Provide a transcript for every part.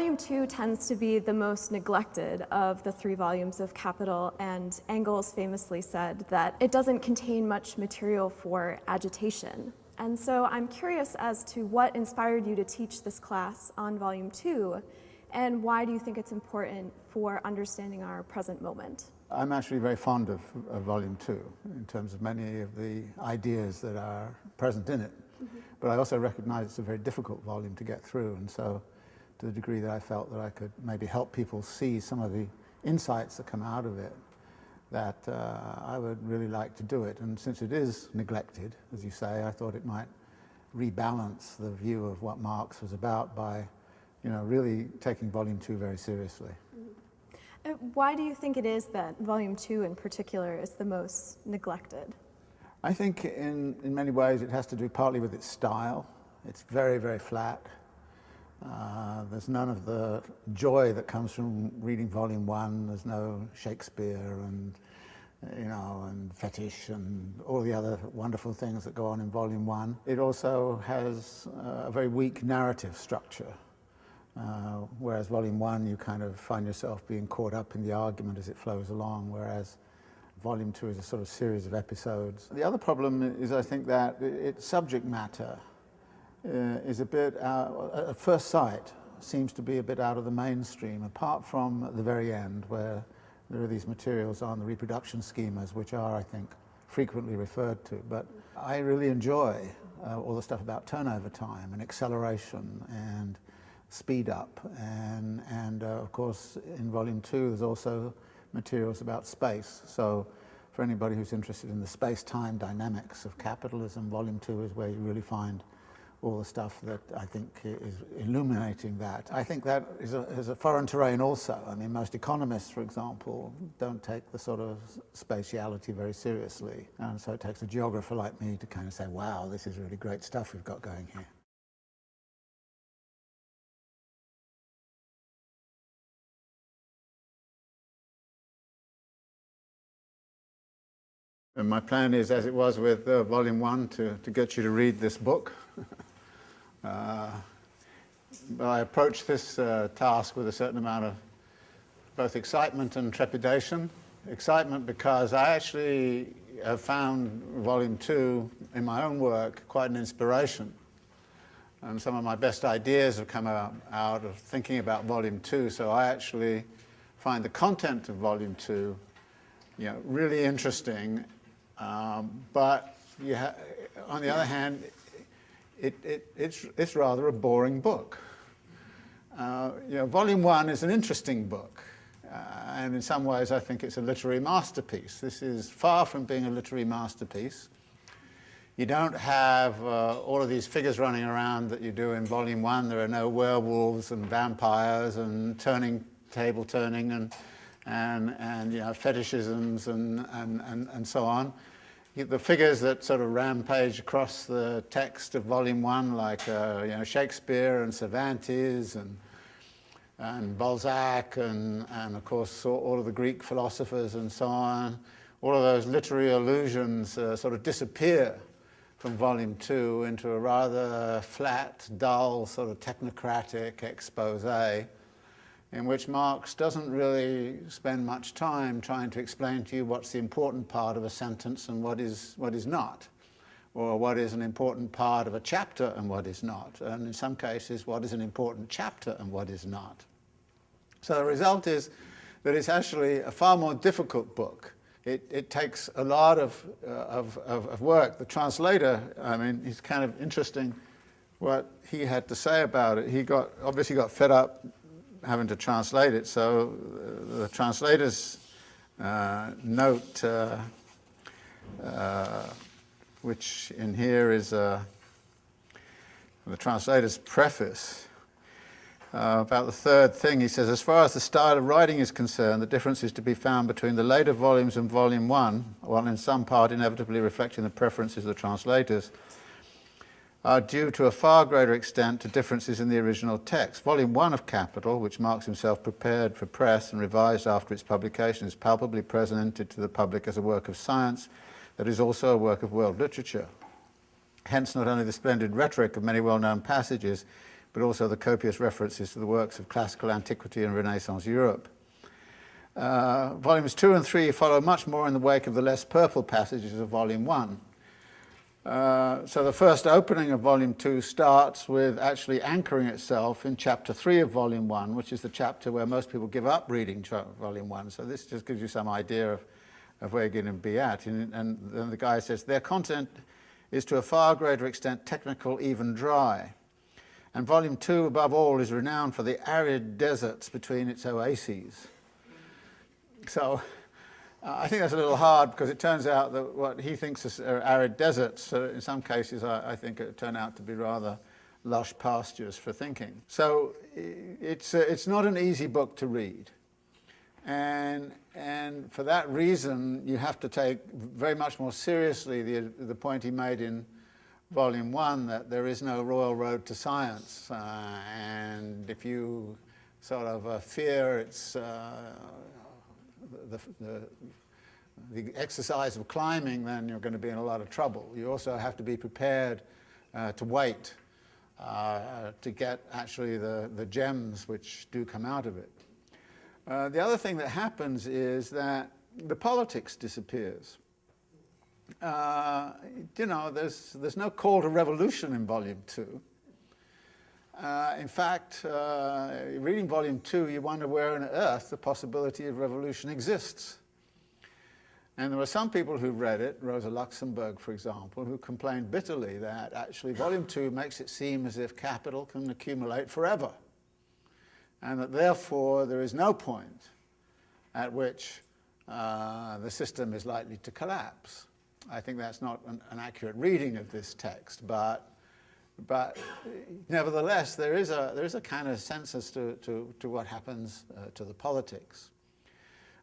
Volume 2 tends to be the most neglected of the 3 volumes of Capital, and Engels famously said that it doesn't contain much material for agitation. And so I'm curious as to what inspired you to teach this class on Volume 2, and why do you think it's important for understanding our present moment? I'm actually very fond of Volume 2 in terms of many of the ideas that are present in it. But I also recognize it's a very difficult volume to get through, and so to the degree that I felt that I could maybe help people see some of the insights that come out of it, that I would really like to do it. And since it is neglected, as you say, I thought it might rebalance the view of what Marx was about by, really taking Volume 2 very seriously. Why do you think it is that Volume 2 in particular is the most neglected? I think in many ways it has to do partly with its style. It's very, very flat. There's none of the joy that comes from reading Volume 1. There's no Shakespeare and fetish and all the other wonderful things that go on in Volume 1. It also has a very weak narrative structure, whereas Volume 1 you kind of find yourself being caught up in the argument as it flows along, whereas Volume 2 is a sort of series of episodes. The other problem is, I think, that its subject matter is a bit, at first sight, seems to be a bit out of the mainstream, apart from the very end, where there are these materials on the reproduction schemas, which are, I think, frequently referred to. But I really enjoy all the stuff about turnover time and acceleration and speed up. And of course, in Volume 2, there's also materials about space. So for anybody who's interested in the space-time dynamics of capitalism, Volume 2 is where you really find all the stuff that I think is illuminating that. I think that is a foreign terrain also. I mean, most economists, for example, don't take the sort of spatiality very seriously. And so it takes a geographer like me to kind of say, wow, this is really great stuff we've got going here. And my plan is, as it was with Volume 1, to get you to read this book. But I approached this task with a certain amount of both excitement and trepidation. Excitement because I actually have found Volume 2 in my own work quite an inspiration. And some of my best ideas have come out of thinking about Volume 2, so I actually find the content of Volume 2 really interesting. But on the other hand, it's rather a boring book. Volume 1 is an interesting book, and in some ways I think it's a literary masterpiece. This is far from being a literary masterpiece. You don't have all of these figures running around that you do in Volume 1. There are no werewolves and vampires and table turning and fetishisms and so on. The figures that sort of rampage across the text of Volume 1, like Shakespeare and Cervantes and Balzac and of course all of the Greek philosophers and so on, all of those literary allusions sort of disappear from Volume 2 into a rather flat, dull, sort of technocratic expose, in which Marx doesn't really spend much time trying to explain to you what's the important part of a sentence and what is not, or what is an important part of a chapter and what is not, and in some cases what is an important chapter and what is not. So the result is that it's actually a far more difficult book. It takes a lot of work. The translator, I mean, it's kind of interesting what he had to say about it. He obviously got fed up having to translate it, so the translator's note, which in here is the translator's preface, about the third thing. He says, as far as the style of writing is concerned, the difference is to be found between the later volumes and Volume 1, while in some part inevitably reflecting the preferences of the translators, are due to a far greater extent to differences in the original text. Volume 1 of Capital, which Marx himself prepared for press and revised after its publication, is palpably presented to the public as a work of science that is also a work of world literature. Hence, not only the splendid rhetoric of many well-known passages, but also the copious references to the works of classical antiquity and Renaissance Europe. Volumes 2 and 3 follow much more in the wake of the less purple passages of Volume 1. So the first opening of Volume 2 starts with actually anchoring itself in Chapter 3 of Volume 1, which is the chapter where most people give up reading Volume 1. So this just gives you some idea of where you're going to be at. And then the guy says, their content is to a far greater extent technical, even dry. And Volume 2, above all, is renowned for the arid deserts between its oases. So I think that's a little hard, because it turns out that what he thinks are arid deserts, in some cases I think it turn out to be rather lush pastures for thinking. So it's not an easy book to read. And for that reason, you have to take very much more seriously the point he made in Volume 1, that there is no royal road to science. And if you sort of fear its the exercise of climbing, then you're going to be in a lot of trouble. You also have to be prepared to wait to get actually the gems which do come out of it. The other thing that happens is that the politics disappears. You know, there's no call to revolution in Volume 2. In fact, reading Volume 2, you wonder where on earth the possibility of revolution exists. And there were some people who read it, Rosa Luxemburg, for example, who complained bitterly that actually Volume 2 makes it seem as if capital can accumulate forever, and that therefore there is no point at which the system is likely to collapse. I think that's not an accurate reading of this text, but nevertheless, there is a kind of sense as to what happens to the politics.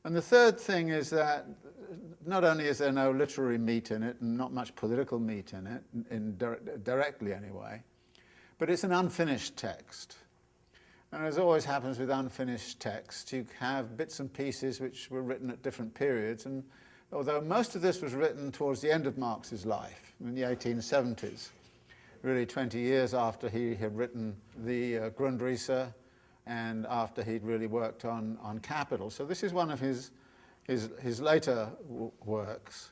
And the third thing is that not only is there no literary meat in it, and not much political meat in it, directly anyway, but it's an unfinished text. And as always happens with unfinished text, you have bits and pieces which were written at different periods, and although most of this was written towards the end of Marx's life, in the 1870s, really 20 years after he had written the Grundrisse, and after he'd really worked on Capital. So this is one of his later works.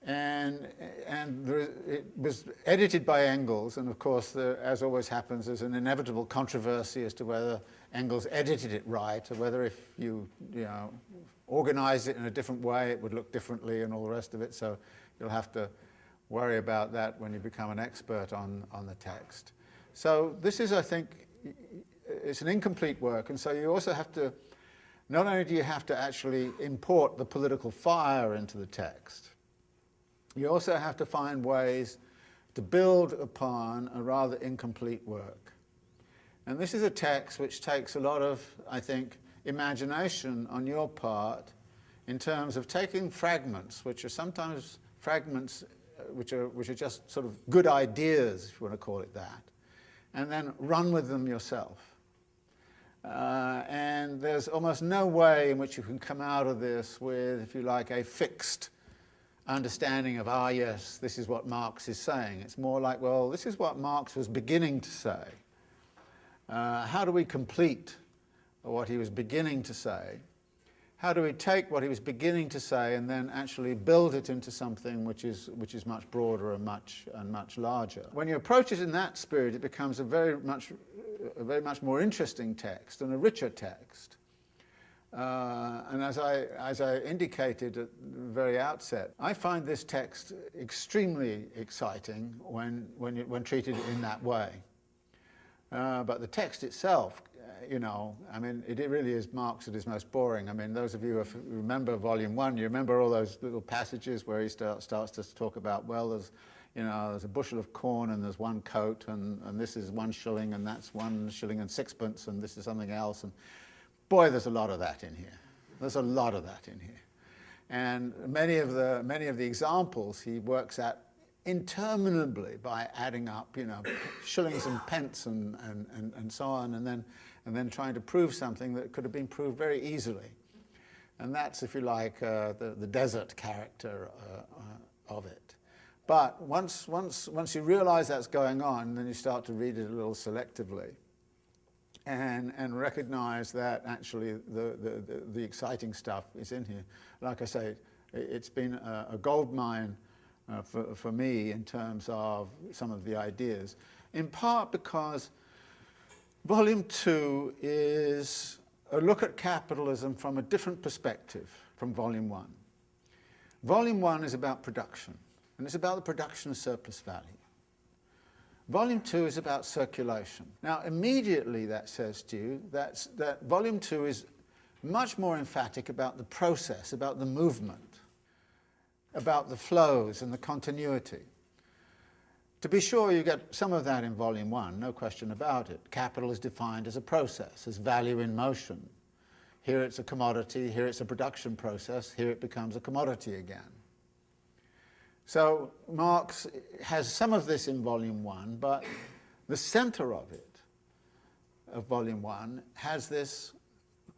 And it was edited by Engels, and of course, as always happens, there's an inevitable controversy as to whether Engels edited it right, or whether if you organize it in a different way, it would look differently and all the rest of it. So you'll have to worry about that when you become an expert on the text. So this is, I think, it's an incomplete work, and so you also have to, not only do you have to actually import the political fire into the text, you also have to find ways to build upon a rather incomplete work. And this is a text which takes a lot of, I think, imagination on your part in terms of taking fragments, which are sometimes fragments which are just sort of good ideas, if you want to call it that, and then run with them yourself. And there's almost no way in which you can come out of this with, if you like, a fixed understanding of, yes, this is what Marx is saying. It's more like, well, this is what Marx was beginning to say. How do we complete what he was beginning to say? How do we take what he was beginning to say and then actually build it into something which is much broader and much larger? When you approach it in that spirit, it becomes a very much more interesting text and a richer text. And as I indicated at the very outset, I find this text extremely exciting when treated in that way. But the text itself, I mean, it really is Marx at his most boring. I mean, those of you who remember Volume 1, you remember all those little passages where he starts to talk about, well, there's a bushel of corn and there's one coat, and this is 1 shilling, and that's 1 shilling and 6pence, and this is something else. And boy, there's a lot of that in here. There's a lot of that in here. And many of the examples he works at interminably by adding up, shillings and pence and so on, and then trying to prove something that could have been proved very easily. And that's, if you like, the desert character of it. But once you realize that's going on, then you start to read it a little selectively and recognize that actually the exciting stuff is in here. Like I say, it's been a gold mine for me in terms of some of the ideas, in part because Volume 2 is a look at capitalism from a different perspective from Volume 1. Volume 1 is about production, and it's about the production of surplus value. Volume 2 is about circulation. Now, immediately that says to you that Volume 2 is much more emphatic about the process, about the movement, about the flows and the continuity. To be sure, you get some of that in Volume 1, no question about it. Capital is defined as a process, as value in motion. Here it's a commodity, here it's a production process, here it becomes a commodity again. So Marx has some of this in Volume 1, but the center of it, of Volume 1, has this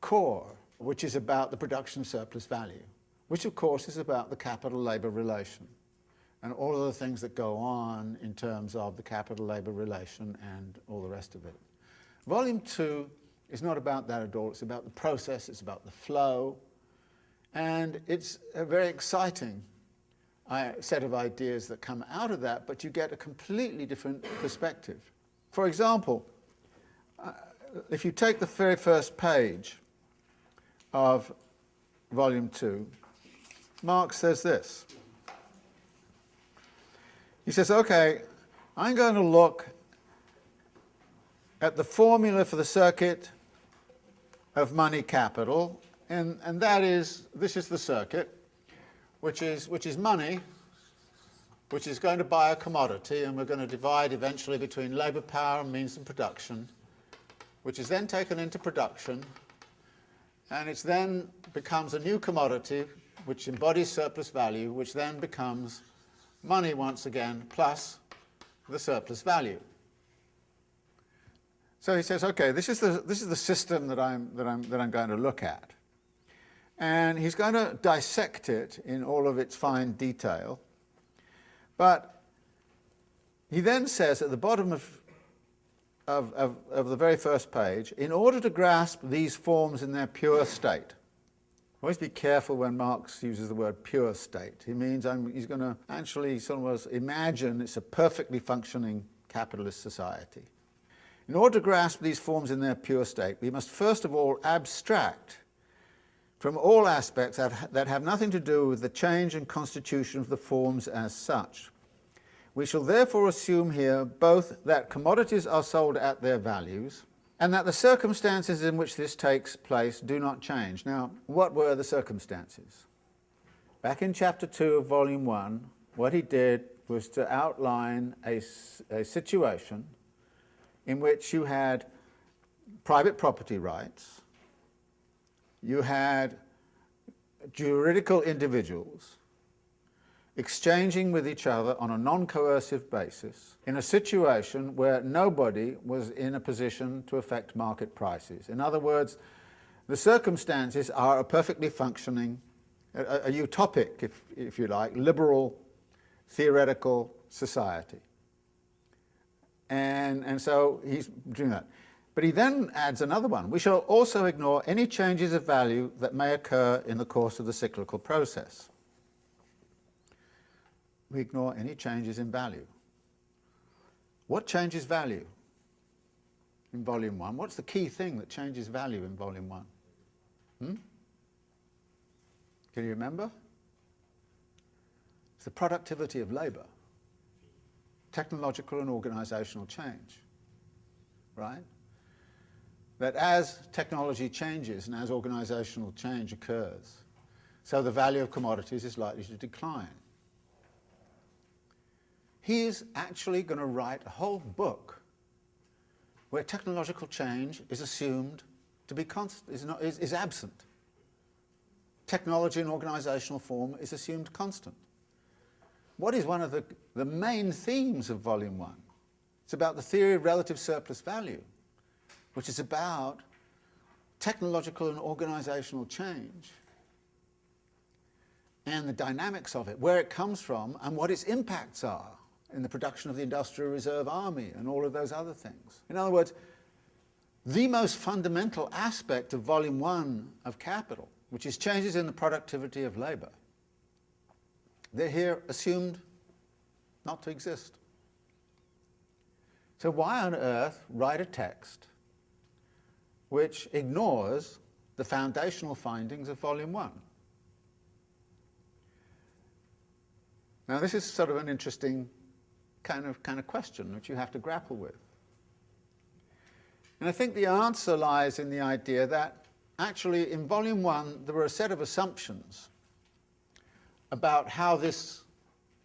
core, which is about the production of surplus value, which of course is about the capital-labor relation and all of the things that go on in terms of the capital-labor relation and all the rest of it. Volume 2 is not about that at all. It's about the process, it's about the flow, and it's a very exciting set of ideas that come out of that, but you get a completely different perspective. For example, if you take the very first page of Volume 2, Marx says this. He says, okay, I'm going to look at the formula for the circuit of money capital, and that is, this is the circuit, which is money, which is going to buy a commodity, and we're going to divide eventually between labour power and means of production, which is then taken into production, and it then becomes a new commodity, which embodies surplus value, which then becomes money once again, plus the surplus value. So he says, okay, this is the system that I'm going to look at. And he's going to dissect it in all of its fine detail. But he then says at the bottom of the very first page, in order to grasp these forms in their pure state. Always be careful when Marx uses the word pure state. He means he's going to actually sort of imagine it's a perfectly functioning capitalist society. In order to grasp these forms in their pure state, we must first of all abstract from all aspects that have nothing to do with the change and constitution of the forms as such. We shall therefore assume here both that commodities are sold at their values and that the circumstances in which this takes place do not change. Now, what were the circumstances? Back in Chapter 2 of Volume 1, what he did was to outline a situation in which you had private property rights, you had juridical individuals exchanging with each other on a non-coercive basis in a situation where nobody was in a position to affect market prices. In other words, the circumstances are a perfectly functioning, a utopic, if you like, liberal, theoretical society. And so he's doing that. But he then adds another one. We shall also ignore any changes of value that may occur in the course of the cyclical process. We ignore any changes in value. What changes value in Volume 1? What's the key thing that changes value in Volume 1? Can you remember? It's the productivity of labour. Technological and organisational change, right? That as technology changes and as organisational change occurs, so the value of commodities is likely to decline. He is actually going to write a whole book where technological change is assumed to be is absent. Technology and organisational form is assumed constant. What is one of the main themes of Volume 1? It's about the theory of relative surplus value, which is about technological and organisational change and the dynamics of it, where it comes from and what its impacts are in the production of the Industrial Reserve Army and all of those other things. In other words, the most fundamental aspect of Volume 1 of Capital, which is changes in the productivity of labour, they're here assumed not to exist. So why on earth write a text which ignores the foundational findings of Volume 1? Now this is sort of an interesting kind of question which you have to grapple with. And I think the answer lies in the idea that actually in Volume 1 there were a set of assumptions about how this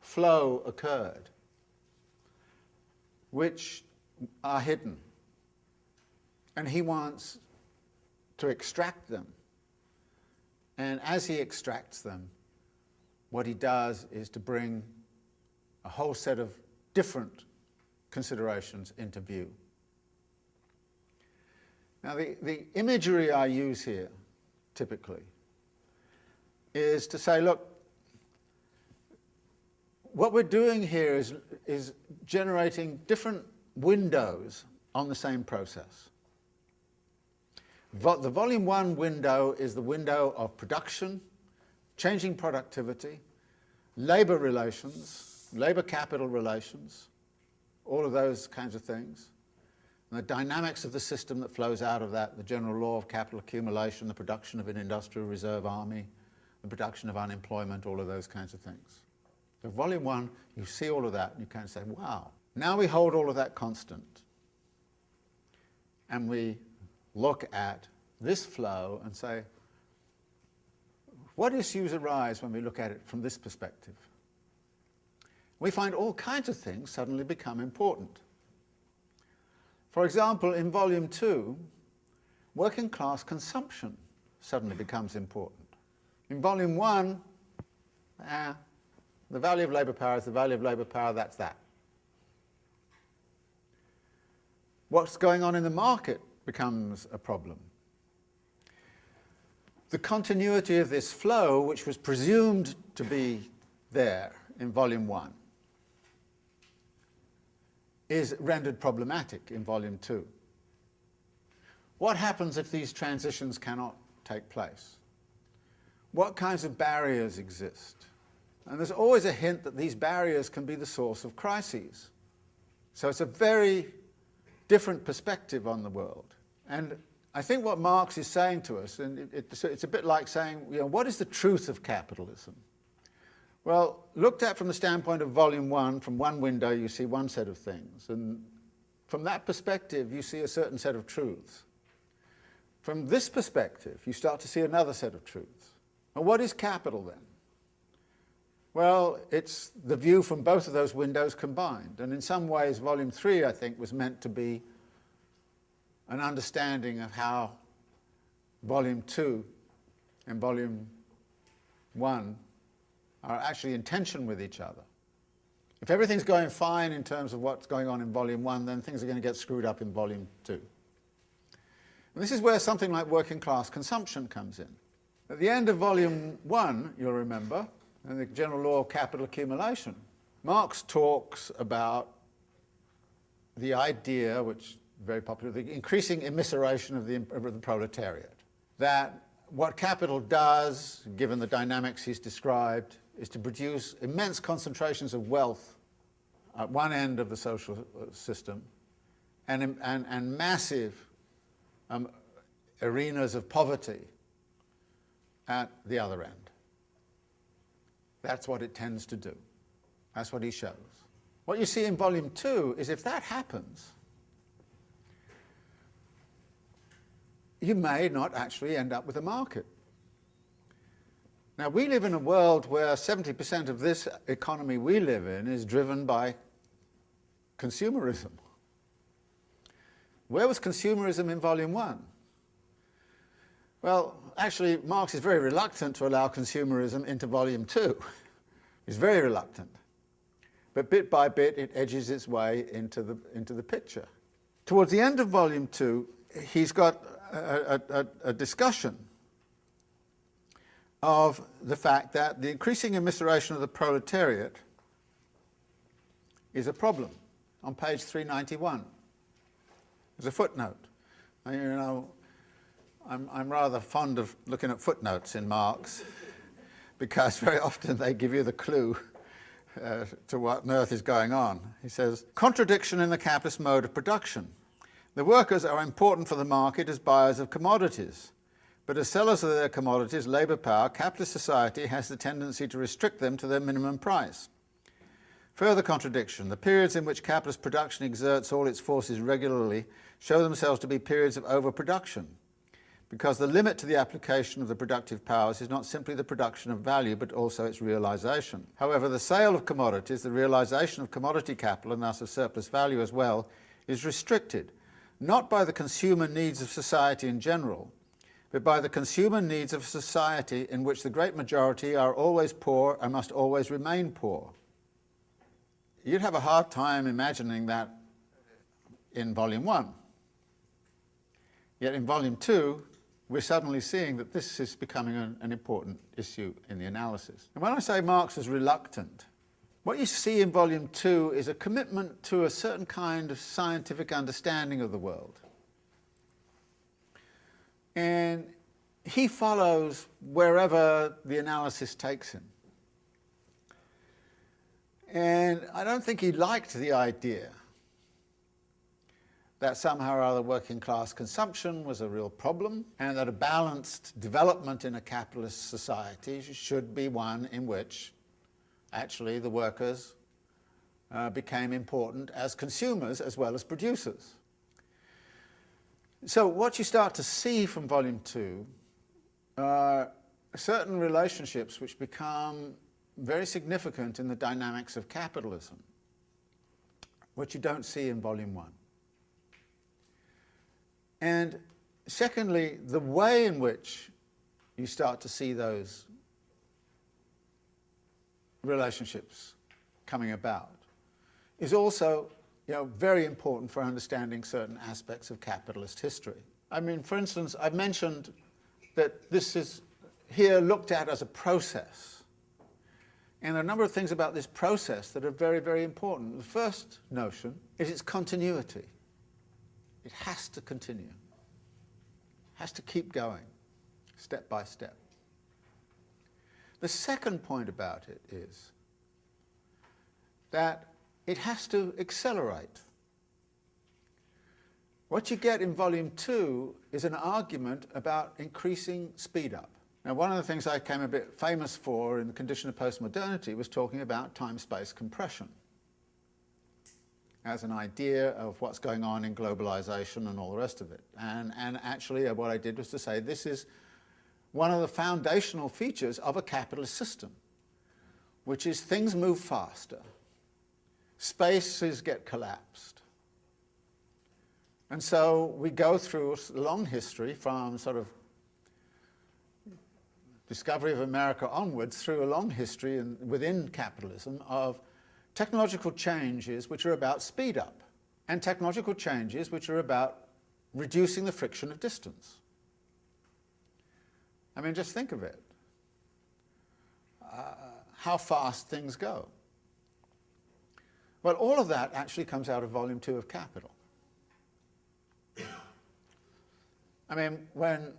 flow occurred, which are hidden. And he wants to extract them. And as he extracts them, what he does is to bring a whole set of different considerations into view. Now, the imagery I use here, typically, is to say, look, what we're doing here is generating different windows on the same process. The Volume 1 window is the window of production, changing productivity, labour relations, labour-capital relations, all of those kinds of things, and the dynamics of the system that flows out of that, the general law of capital accumulation, the production of an industrial reserve army, the production of unemployment, all of those kinds of things. So Volume 1, you see all of that, and you kind of say, wow. Now we hold all of that constant, and we look at this flow and say, what issues arise when we look at it from this perspective? We find all kinds of things suddenly become important. For example, in Volume 2, working class consumption suddenly becomes important. In Volume 1, the value of labour power is the value of labour power, that's that. What's going on in the market becomes a problem. The continuity of this flow, which was presumed to be there in Volume 1, is rendered problematic in Volume 2. What happens if these transitions cannot take place? What kinds of barriers exist? And there's always a hint that these barriers can be the source of crises. So it's a very different perspective on the world. And I think what Marx is saying to us, and it's a bit like saying, what is the truth of capitalism? Well, looked at from the standpoint of Volume 1, from one window you see one set of things, and from that perspective you see a certain set of truths. From this perspective you start to see another set of truths. And what is capital then? Well, it's the view from both of those windows combined, and in some ways Volume 3, I think, was meant to be an understanding of how Volume 2 and Volume 1 are actually in tension with each other. If everything's going fine in terms of what's going on in Volume 1, then things are going to get screwed up in Volume 2. And this is where something like working class consumption comes in. At the end of Volume 1, you'll remember, in the general law of capital accumulation, Marx talks about the idea, which is very popular, the increasing immiseration of the proletariat. That what capital does, given the dynamics he's described, is to produce immense concentrations of wealth at one end of the social system and massive arenas of poverty at the other end. That's what it tends to do. That's what he shows. What you see in Volume 2 is if that happens, you may not actually end up with a market. Now, we live in a world where 70% of this economy we live in is driven by consumerism. Where was consumerism in Volume 1? Well, actually, Marx is very reluctant to allow consumerism into Volume 2. He's very reluctant. But bit by bit, it edges its way into the picture. Towards the end of Volume 2, he's got a discussion of the fact that the increasing immiseration of the proletariat is a problem. On page 391, there's a footnote. And, you know, I'm rather fond of looking at footnotes in Marx because very often they give you the clue to what on earth is going on. He says, contradiction in the capitalist mode of production. The workers are important for the market as buyers of commodities, but as sellers of their commodities, labour power, capitalist society has the tendency to restrict them to their minimum price. Further contradiction, the periods in which capitalist production exerts all its forces regularly show themselves to be periods of overproduction, because the limit to the application of the productive powers is not simply the production of value, but also its realisation. However, the sale of commodities, the realisation of commodity capital, and thus of surplus value as well, is restricted, not by the consumer needs of society in general, but by the consumer needs of society in which the great majority are always poor and must always remain poor. You'd have a hard time imagining that in Volume 1. Yet in Volume 2, we're suddenly seeing that this is becoming an important issue in the analysis. And when I say Marx was reluctant, what you see in Volume 2 is a commitment to a certain kind of scientific understanding of the world. And he follows wherever the analysis takes him. And I don't think he liked the idea that somehow or other working class consumption was a real problem, and that a balanced development in a capitalist society should be one in which actually the workers became important as consumers as well as producers. So what you start to see from Volume 2 are certain relationships which become very significant in the dynamics of capitalism, which you don't see in Volume 1. And secondly, the way in which you start to see those relationships coming about is also, you know, very important for understanding certain aspects of capitalist history. I mean, for instance, I've mentioned that this is here looked at as a process. And there are a number of things about this process that are very, very important. The first notion is its continuity. It has to continue. It has to keep going, step by step. The second point about it is that it has to accelerate. What you get in Volume 2 is an argument about increasing speed up. Now, one of the things I became a bit famous for in the condition of postmodernity was talking about time-space compression as an idea of what's going on in globalization and all the rest of it. And actually what I did was to say this is one of the foundational features of a capitalist system, which is things move faster, spaces get collapsed. And so we go through a long history from sort of discovery of America onwards through a long history within capitalism of technological changes which are about speed up and technological changes which are about reducing the friction of distance. I mean, just think of it. How fast things go. Well, all of that actually comes out of Volume 2 of Capital. I mean, when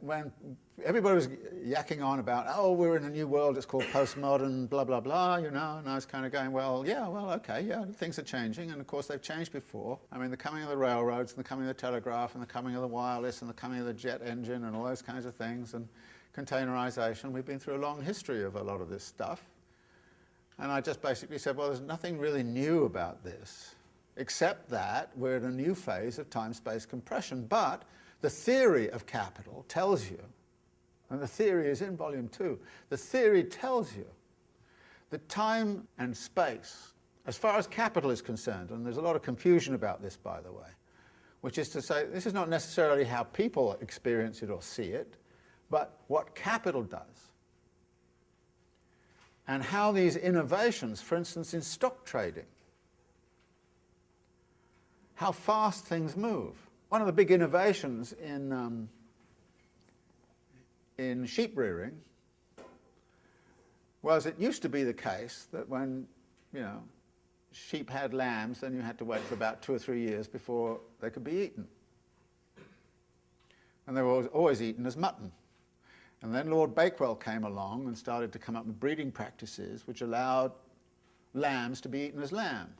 everybody was yakking on about, oh, we're in a new world, it's called postmodern, blah, blah, blah, you know, and I was kind of going, well, okay, things are changing, and of course they've changed before. I mean, the coming of the railroads, and the coming of the telegraph, and the coming of the wireless, and the coming of the jet engine, and all those kinds of things, and containerization. We've been through a long history of a lot of this stuff. And I just basically said, well, there's nothing really new about this, except that we're in a new phase of time-space compression. But the theory of capital tells you, and the theory is in Volume 2, the theory tells you that time and space, as far as capital is concerned, and there's a lot of confusion about this, by the way, which is to say this is not necessarily how people experience it or see it, but what capital does. And how these innovations, for instance, in stock trading, how fast things move. One of the big innovations in sheep rearing was it used to be the case that when, sheep had lambs, then you had to wait for about 2 or 3 years before they could be eaten. And they were always eaten as mutton. And then Lord Bakewell came along and started to come up with breeding practices which allowed lambs to be eaten as lamb.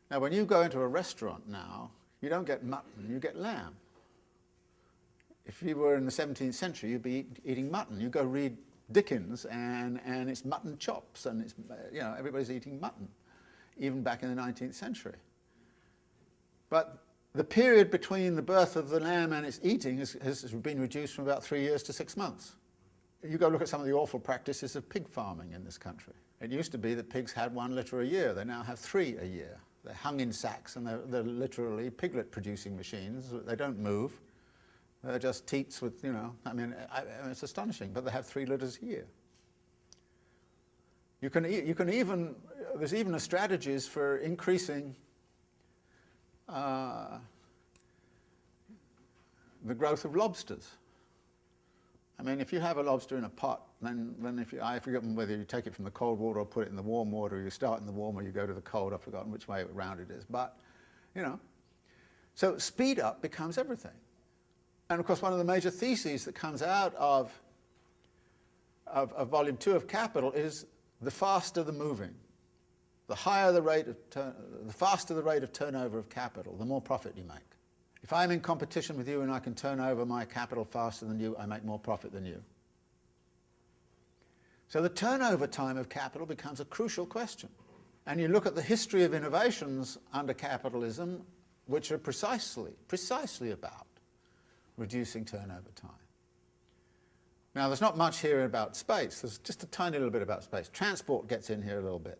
Now, when you go into a restaurant now, you don't get mutton, you get lamb. If you were in the 17th century, you'd be eating mutton. You go read Dickens, and it's mutton chops, and it's, everybody's eating mutton, even back in the 19th century. But the period between the birth of the lamb and its eating has been reduced from about 3 years to 6 months. You go look at some of the awful practices of pig farming in this country. It used to be that pigs had 1 litre a year. They now have 3 a year. They're hung in sacks, and they're literally piglet-producing machines. They don't move. They're just teats with, it's astonishing, but they have 3 litres a year. You can even, there's even strategies for increasing the growth of lobsters. I mean, if you have a lobster in a pot, then I've forgotten whether you take it from the cold water or put it in the warm water, or you start in the warm or you go to the cold. I've forgotten which way around it is. But, so speed up becomes everything. And of course, one of the major theses that comes out of Volume 2 of Capital is the faster the moving, the higher the rate of the faster the rate of turnover of capital, the more profit you make. If I'm in competition with you and I can turn over my capital faster than you, I make more profit than you. So the turnover time of capital becomes a crucial question. And you look at the history of innovations under capitalism, which are precisely about reducing turnover time. Now, there's not much here about space. There's just a tiny little bit about space. Transport gets in here a little bit.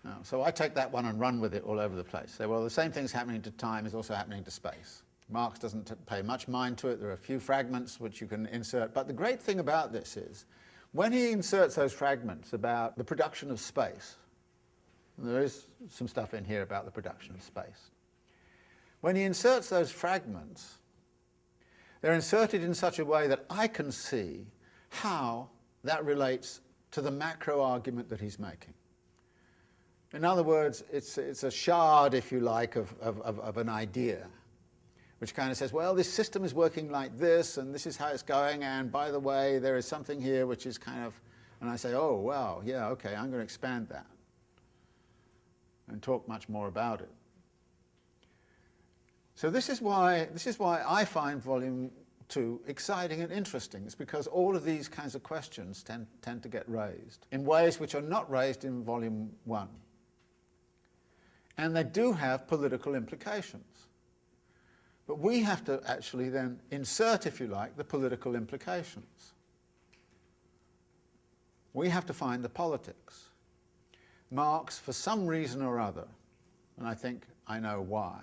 Now, so I take that one and run with it all over the place. Say, well, the same thing's happening to time is also happening to space. Marx doesn't pay much mind to it. There are a few fragments which you can insert. But the great thing about this is, when he inserts those fragments about the production of space, and there is some stuff in here about the production of space. When he inserts those fragments, they're inserted in such a way that I can see how that relates to the macro argument that he's making. In other words, it's a shard, if you like, of an idea, which kind of says, well, this system is working like this, and this is how it's going, and by the way, there is something here which is kind of, and I say, oh, wow, yeah, okay, I'm going to expand that and talk much more about it. So this is why I find Volume 2 exciting and interesting. It's because all of these kinds of questions tend to get raised in ways which are not raised in Volume 1. And they do have political implications. But we have to actually then insert, if you like, the political implications. We have to find the politics. Marx, for some reason or other, and I think I know why,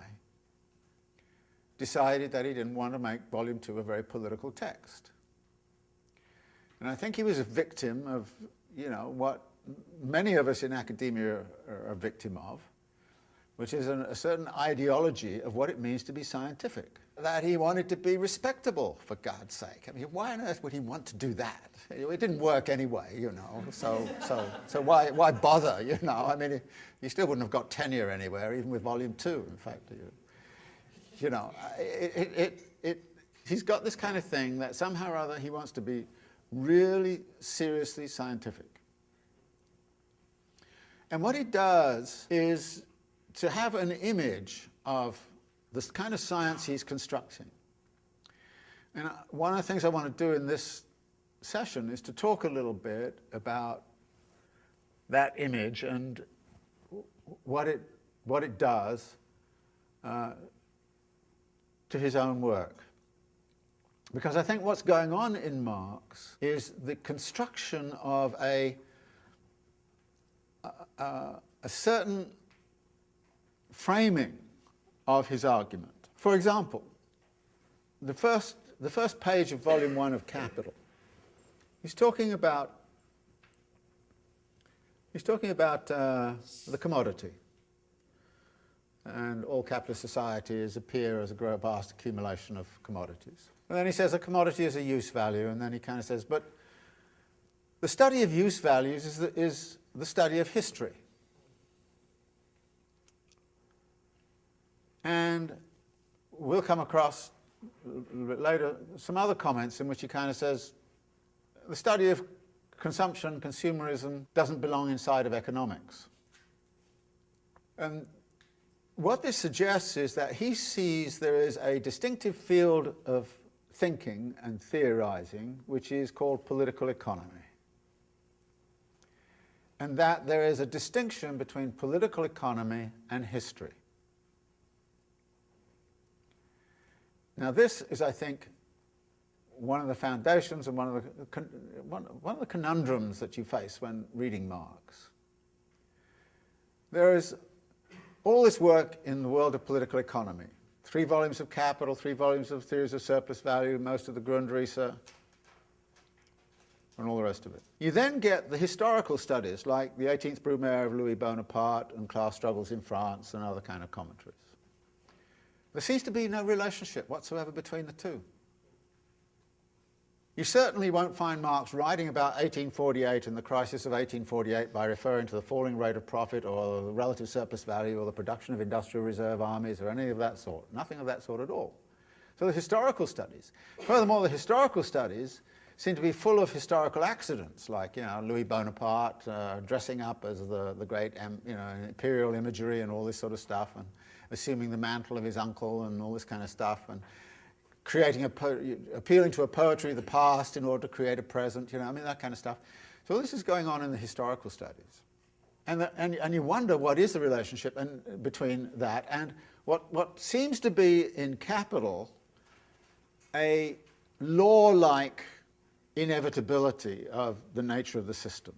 decided that he didn't want to make Volume 2 a very political text. And I think he was a victim of, what many of us in academia are a victim of, which is a certain ideology of what it means to be scientific. That he wanted to be respectable, for God's sake. I mean, why on earth would he want to do that? It didn't work anyway, so why bother, I mean, he still wouldn't have got tenure anywhere, even with Volume 2, in fact. He's got this kind of thing that somehow or other he wants to be really seriously scientific. And what he does is to have an image of this kind of science he's constructing. And one of the things I want to do in this session is to talk a little bit about that image and what it does to his own work. Because I think what's going on in Marx is the construction of a certain framing of his argument. For example, the first page of Volume 1 of Capital, he's talking about the commodity. And all capitalist societies appear as a vast accumulation of commodities. And then he says a commodity is a use value, and then he kind of says, but The study of use values is the study of history. And we'll come across a little bit later some other comments in which he kind of says the study of consumption, consumerism, doesn't belong inside of economics. And what this suggests is that he sees there is a distinctive field of thinking and theorizing which is called political economy. And that there is a distinction between political economy and history. Now this is, I think, one of the foundations and one of the conundrums that you face when reading Marx. There is all this work in the world of political economy. 3 volumes of Capital, 3 volumes of Theories of Surplus Value, most of the Grundrisse, and all the rest of it. You then get the historical studies like the 18th Brumaire of Louis Bonaparte and class struggles in France and other kind of commentaries. There seems to be no relationship whatsoever between the two. You certainly won't find Marx writing about 1848 and the crisis of 1848 by referring to the falling rate of profit or the relative surplus value or the production of industrial reserve armies or any of that sort. Nothing of that sort at all. So the historical studies. Furthermore, the historical studies seem to be full of historical accidents, like Louis Bonaparte dressing up as the great imperial imagery and all this sort of stuff, and assuming the mantle of his uncle and all this kind of stuff, and creating appealing to a poetry of the past in order to create a present, that kind of stuff. So this is going on in the historical studies. And you wonder what is the relationship between that and what seems to be in Capital a law-like inevitability of the nature of the system.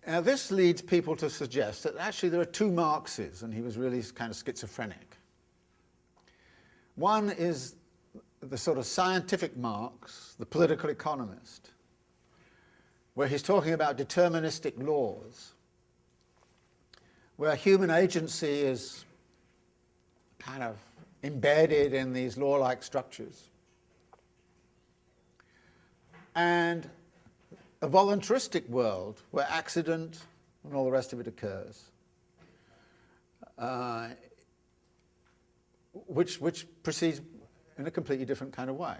Now this leads people to suggest that actually there are 2 Marxes, and he was really kind of schizophrenic. One is the sort of scientific Marx, the political economist, where he's talking about deterministic laws, where human agency is kind of embedded in these law-like structures. And a voluntaristic world where accident and all the rest of it occurs, which proceeds in a completely different kind of way.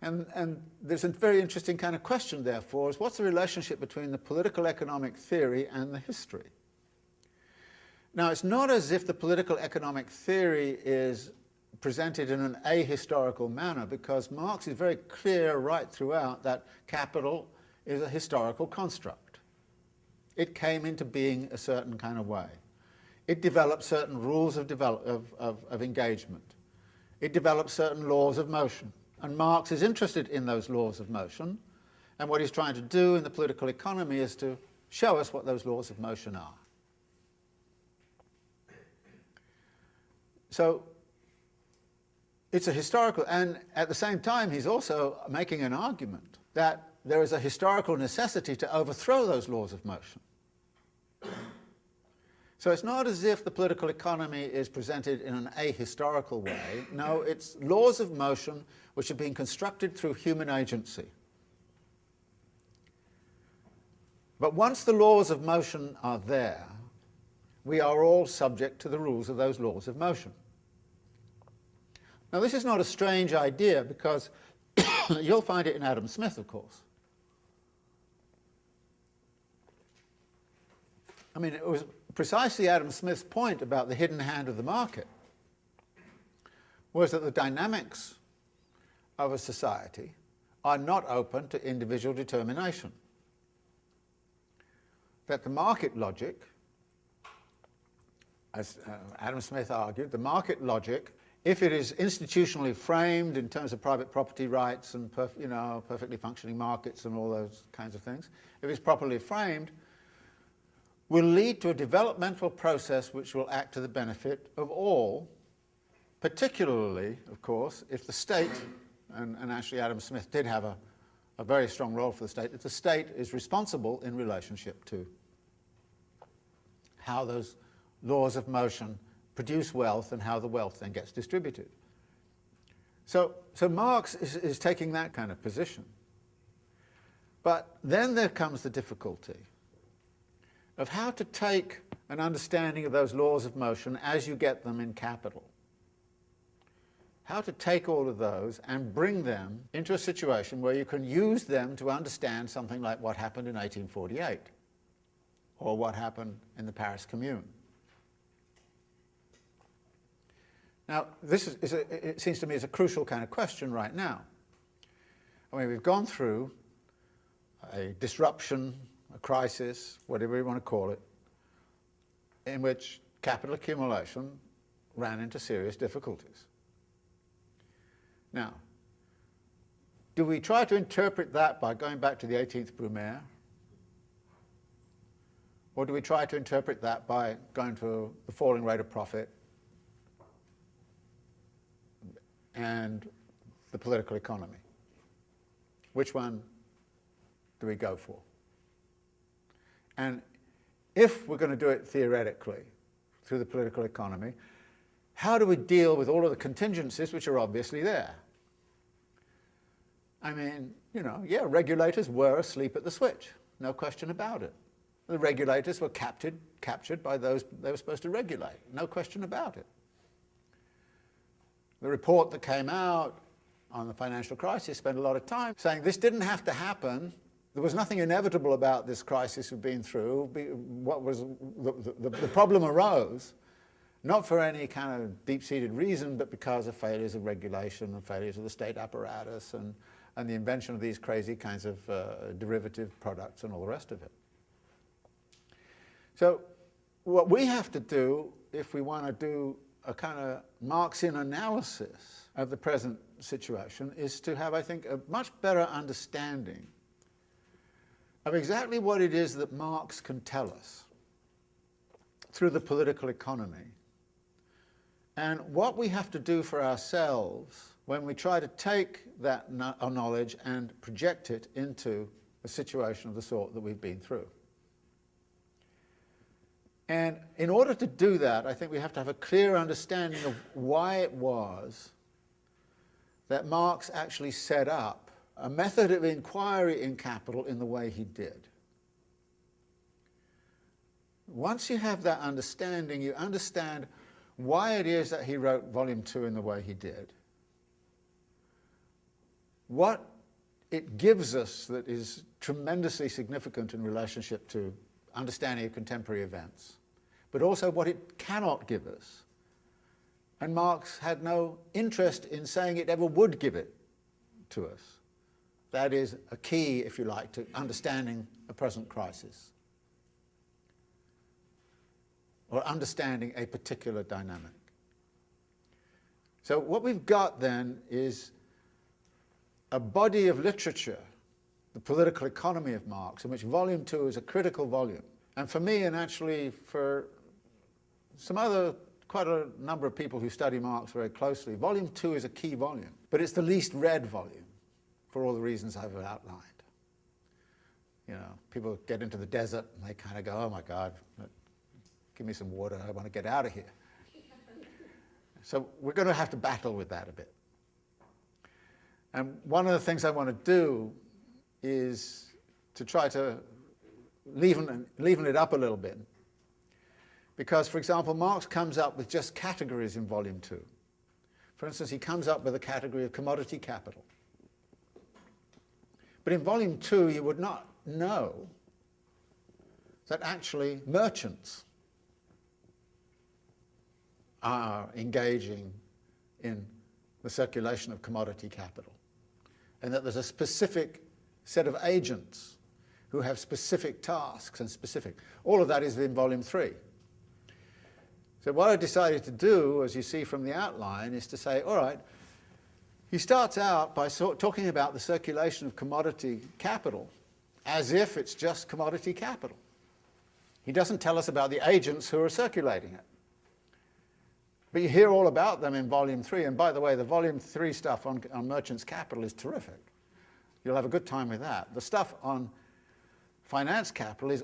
And there's a very interesting kind of question, therefore, is what's the relationship between the political economic theory and the history? Now, it's not as if the political economic theory is presented in an ahistorical manner, because Marx is very clear right throughout that capital is a historical construct. It came into being a certain kind of way. It developed certain rules of engagement. It developed certain laws of motion. And Marx is interested in those laws of motion, and what he's trying to do in the political economy is to show us what those laws of motion are. So it's a historical, and at the same time he's also making an argument that there is a historical necessity to overthrow those laws of motion. So it's not as if the political economy is presented in an ahistorical way. No, it's laws of motion which are being constructed through human agency. But once the laws of motion are there, we are all subject to the rules of those laws of motion. Now, this is not a strange idea, because you'll find it in Adam Smith, of course. I mean, it was precisely Adam Smith's point about the hidden hand of the market, was that the dynamics of a society are not open to individual determination. That the market logic, as Adam Smith argued, the market logic, if it is institutionally framed in terms of private property rights and perfectly functioning markets and all those kinds of things, if it's properly framed, will lead to a developmental process which will act to the benefit of all, particularly, of course, if the state, and actually Adam Smith did have a very strong role for the state, if the state is responsible in relationship to how those laws of motion produce wealth and how the wealth then gets distributed. So Marx is taking that kind of position. But then there comes the difficulty of how to take an understanding of those laws of motion as you get them in Capital. How to take all of those and bring them into a situation where you can use them to understand something like what happened in 1848 or what happened in the Paris Commune. Now, this it seems to me is a crucial kind of question right now. I mean, we've gone through a disruption, a crisis, whatever you want to call it, in which capital accumulation ran into serious difficulties. Now, do we try to interpret that by going back to the 18th Brumaire? Or do we try to interpret that by going to the falling rate of profit and the political economy? Which one do we go for? And if we're going to do it theoretically through the political economy, how do we deal with all of the contingencies which are obviously there? I mean, you know, yeah, regulators were asleep at the switch, no question about it. The regulators were captured by those they were supposed to regulate, no question about it. The report that came out on the financial crisis spent a lot of time saying this didn't have to happen. There was nothing inevitable about this crisis we've been through. What was the problem arose not for any kind of deep-seated reason, but because of failures of regulation and failures of the state apparatus and the invention of these crazy kinds of derivative products and all the rest of it. So what we have to do, if we want to do a kind of Marxian analysis of the present situation, is to have, I think, a much better understanding of exactly what it is that Marx can tell us through the political economy, and what we have to do for ourselves when we try to take that knowledge and project it into a situation of the sort that we've been through. And in order to do that, I think we have to have a clear understanding of why it was that Marx actually set up a method of inquiry in Capital in the way he did. Once you have that understanding, you understand why it is that he wrote Volume 2 in the way he did, what it gives us that is tremendously significant in relationship to understanding of contemporary events, but also what it cannot give us. And Marx had no interest in saying it ever would give it to us. That is a key, if you like, to understanding a present crisis, or understanding a particular dynamic. So what we've got then is a body of literature, the political economy of Marx, in which Volume 2 is a critical volume. And for me, and actually for quite a number of people who study Marx very closely, Volume 2 is a key volume, but it's the least read volume for all the reasons I've outlined. You know, people get into the desert and they kind of go, oh my God, give me some water, I want to get out of here. So we're going to have to battle with that a bit. And one of the things I want to do is to try to leaven it up a little bit. Because, for example, Marx comes up with just categories in Volume 2. For instance, he comes up with a category of commodity capital. But in Volume 2, you would not know that actually merchants are engaging in the circulation of commodity capital, and that there's a specific set of agents who have specific tasks and specific. All of that is in Volume 3. So what I decided to do, as you see from the outline, is to say, all right, he starts out by talking about the circulation of commodity capital as if it's just commodity capital. He doesn't tell us about the agents who are circulating it. But you hear all about them in Volume 3, and by the way, the Volume 3 stuff on merchants' capital is terrific. You'll have a good time with that. The stuff on finance capital is,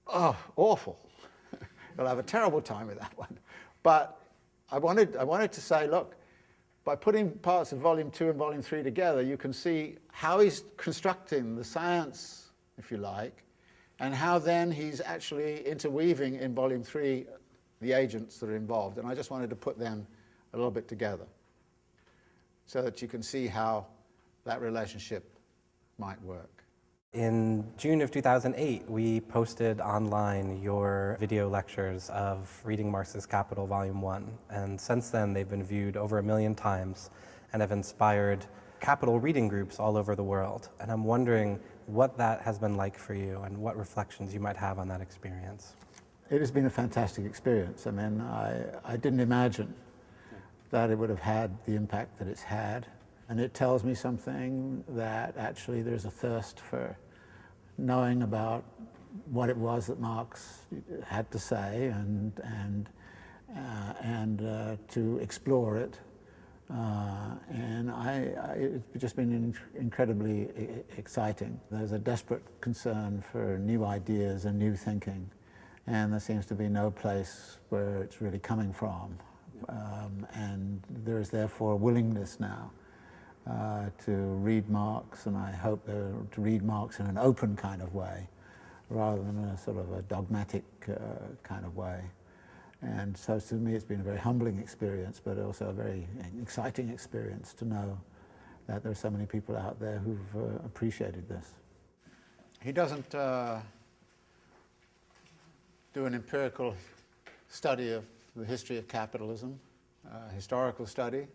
awful. You'll have a terrible time with that one. But I wanted to say, look, by putting parts of Volume 2 and Volume 3 together, you can see how he's constructing the science, if you like, and how then he's actually interweaving in Volume 3 the agents that are involved. And I just wanted to put them a little bit together so that you can see how that relationship might work. In June of 2008, we posted online your video lectures of Reading Marx's Capital, Volume 1. And since then, they've been viewed over 1 million times and have inspired Capital reading groups all over the world. And I'm wondering what that has been like for you and what reflections you might have on that experience. It has been a fantastic experience. I mean, I didn't imagine that it would have had the impact that it's had. And it tells me something that actually there's a thirst for knowing about what it was that Marx had to say and to explore it. And it's just been incredibly exciting. There's a desperate concern for new ideas and new thinking, and there seems to be no place where it's really coming from. And there is therefore a willingness now to read Marx, and I hope to read Marx in an open kind of way, rather than a sort of a dogmatic kind of way. And so to me it's been a very humbling experience, but also a very exciting experience to know that there are so many people out there who've appreciated this. He doesn't do an empirical study of the history of capitalism, historical study.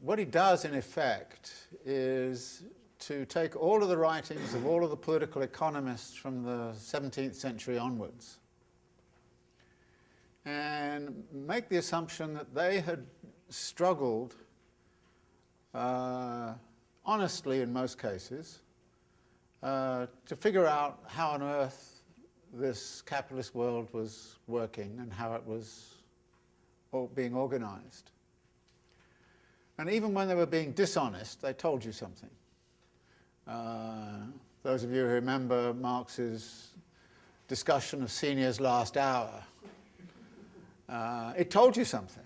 What he does, in effect, is to take all of the writings of all of the political economists from the 17th century onwards and make the assumption that they had struggled, honestly in most cases, to figure out how on earth this capitalist world was working and how it was being organized. And even when they were being dishonest, they told you something. Those of you who remember Marx's discussion of Senior's last hour, it told you something.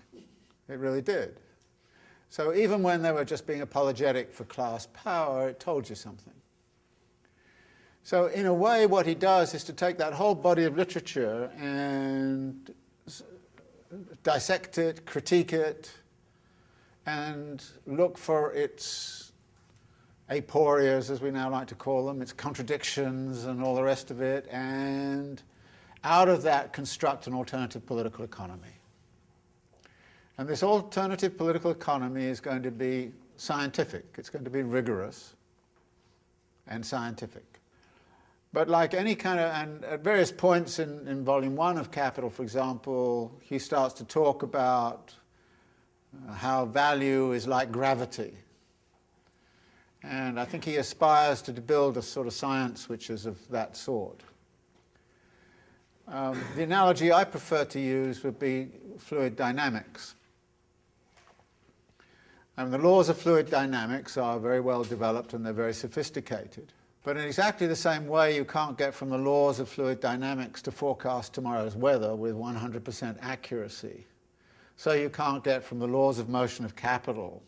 It really did. So even when they were just being apologetic for class power, it told you something. So in a way, what he does is to take that whole body of literature and dissect it, critique it, and look for its aporias, as we now like to call them, its contradictions and all the rest of it, and out of that construct an alternative political economy. And this alternative political economy is going to be scientific. It's going to be rigorous and scientific. But like any kind of, and at various points in Volume 1 of Capital, for example, he starts to talk about how value is like gravity. And I think he aspires to build a sort of science which is of that sort. The analogy I prefer to use would be fluid dynamics. The laws of fluid dynamics are very well developed and they're very sophisticated. But in exactly the same way, you can't get from the laws of fluid dynamics to forecast tomorrow's weather with 100% accuracy. So you can't get from the laws of motion of capital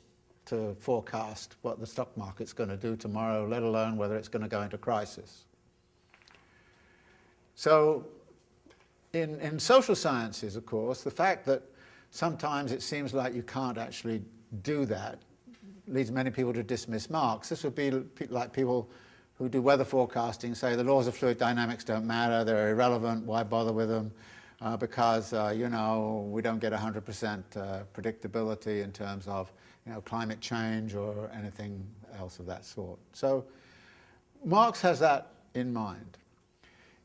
to forecast what the stock market's going to do tomorrow, let alone whether it's going to go into crisis. So in social sciences, of course, the fact that sometimes it seems like you can't actually do that leads many people to dismiss Marx. This would be like people who do weather forecasting say the laws of fluid dynamics don't matter, they're irrelevant, why bother with them? Because, you know, we don't get 100% predictability in terms of, you know, climate change or anything else of that sort. So Marx has that in mind.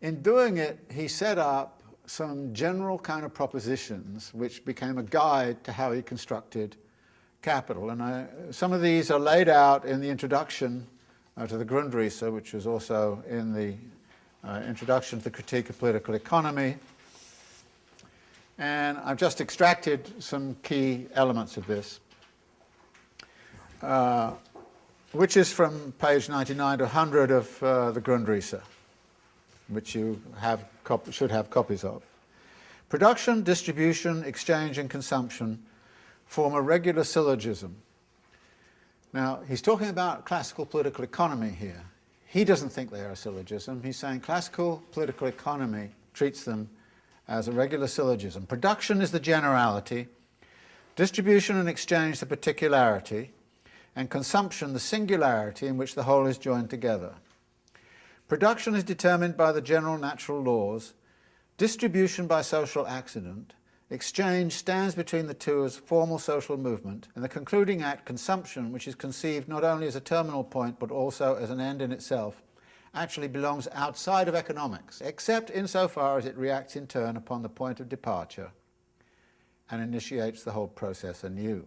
In doing it, he set up some general kind of propositions which became a guide to how he constructed Capital. And some of these are laid out in the introduction to the Grundrisse, which was also in the introduction to the Critique of Political Economy. And I've just extracted some key elements of this, which is from page 99 to 100 of the Grundrisse, which you should have copies of. Production, distribution, exchange, and consumption form a regular syllogism. Now, he's talking about classical political economy here. He doesn't think they are a syllogism. He's saying classical political economy treats them as a regular syllogism. Production is the generality, distribution and exchange the particularity, and consumption the singularity in which the whole is joined together. Production is determined by the general natural laws, distribution by social accident, exchange stands between the two as formal social movement, and the concluding act, consumption, which is conceived not only as a terminal point but also as an end in itself, actually belongs outside of economics, except insofar as it reacts in turn upon the point of departure and initiates the whole process anew.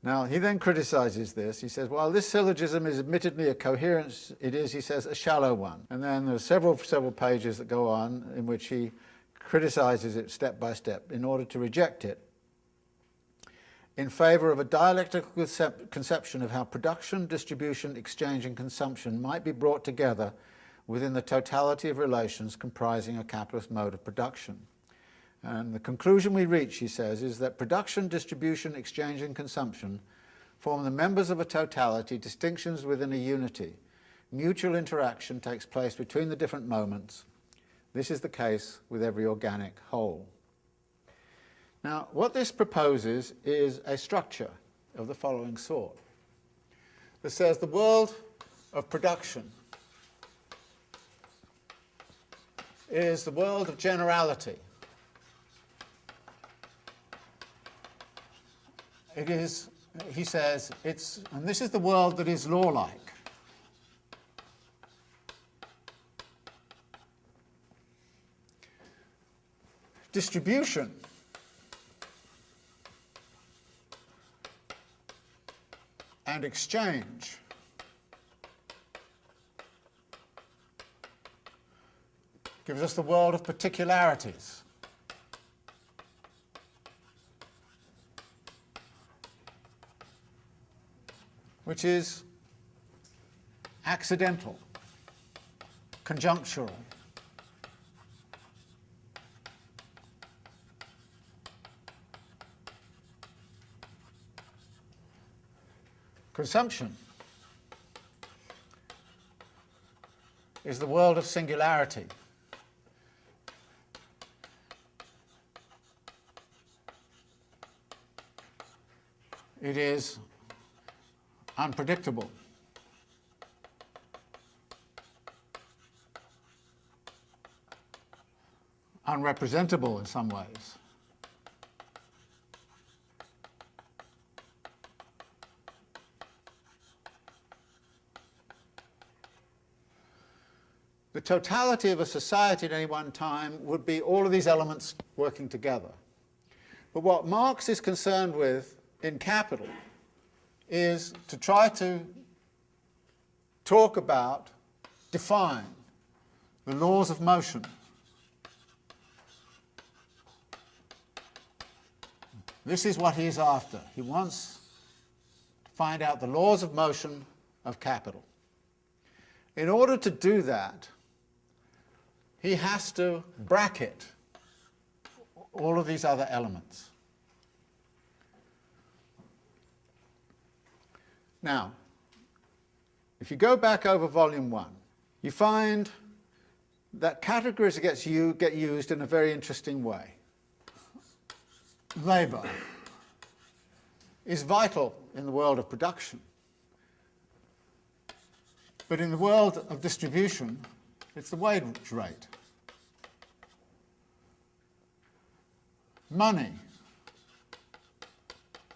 Now, he then criticizes this. He says, while this syllogism is admittedly a coherence, it is, he says, a shallow one. And then there's several pages that go on in which he criticizes it step by step in order to reject it in favor of a dialectical conception of how production, distribution, exchange, and consumption might be brought together within the totality of relations comprising a capitalist mode of production. And the conclusion we reach, he says, is that production, distribution, exchange, and consumption form the members of a totality, distinctions within a unity. Mutual interaction takes place between the different moments. This is the case with every organic whole. Now, what this proposes is a structure of the following sort. It says the world of production is the world of generality. It is, he says, and this is the world that is law-like. Distribution and exchange gives us the world of particularities. Which is accidental, conjunctural. Consumption is the world of singularity. It is unpredictable. Unrepresentable in some ways. The totality of a society at any one time would be all of these elements working together. But what Marx is concerned with in Capital is to try to talk about, define the laws of motion. This is what he is after. He wants to find out the laws of motion of capital. In order to do that, he has to bracket all of these other elements. Now, if you go back over volume 1, you find that categories get used in a very interesting way. Labour is vital in the world of production, but in the world of distribution, it's the wage rate. Money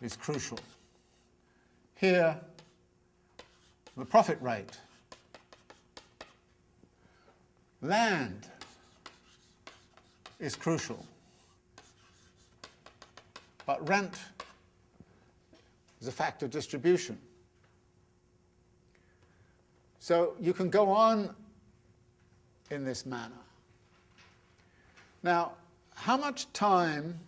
is crucial. Here, the profit rate. Land is crucial. But rent is a fact of distribution. So you can go on in this manner. Now, how much time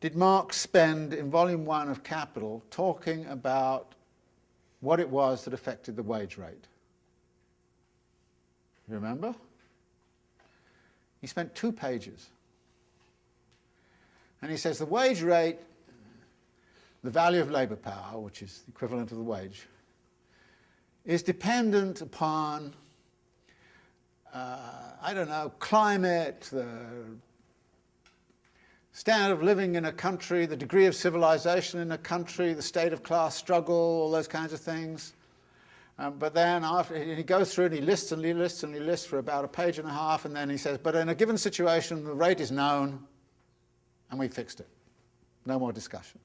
did Marx spend in volume 1 of Capital talking about what it was that affected the wage rate? You remember? He spent 2 pages. And he says the wage rate, the value of labour power, which is the equivalent of the wage, is dependent upon, I don't know, climate, the standard of living in a country, the degree of civilization in a country, the state of class struggle, all those kinds of things. But then after he goes through and he lists and he lists and he lists for about a page and a half, and then he says, but in a given situation, the rate is known, and we fixed it. No more discussion.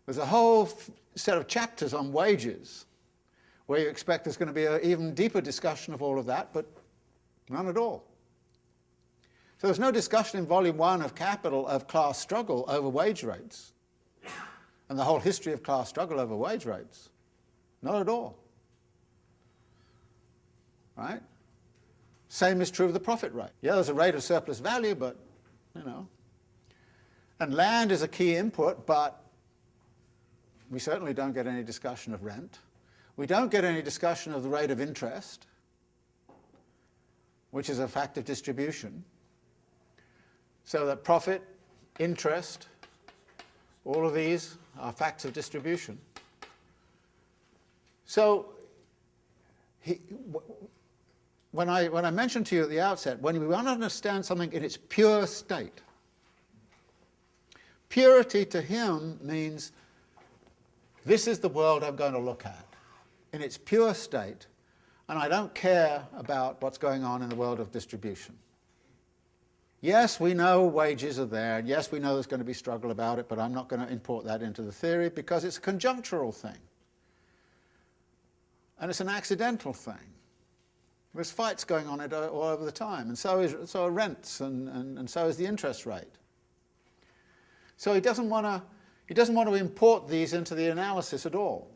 There's a whole set of chapters on wages where you expect there's going to be an even deeper discussion of all of that, but none at all. So there's no discussion in Volume 1 of Capital of class struggle over wage rates and the whole history of class struggle over wage rates. Not at all. Right? Same is true of the profit rate. Yeah, there's a rate of surplus value, but, you know. And land is a key input, but we certainly don't get any discussion of rent. We don't get any discussion of the rate of interest, which is a fact of distribution. So that profit, interest, all of these are facts of distribution. So when I mentioned to you at the outset, when we want to understand something in its pure state, purity to him means this is the world I'm going to look at in its pure state, and I don't care about what's going on in the world of distribution. Yes, we know wages are there, and yes, we know there's going to be struggle about it, but I'm not going to import that into the theory because it's a conjunctural thing. And it's an accidental thing. There's fights going on it all over the time, and so are rents, and so is the interest rate. So he doesn't want to import these into the analysis at all.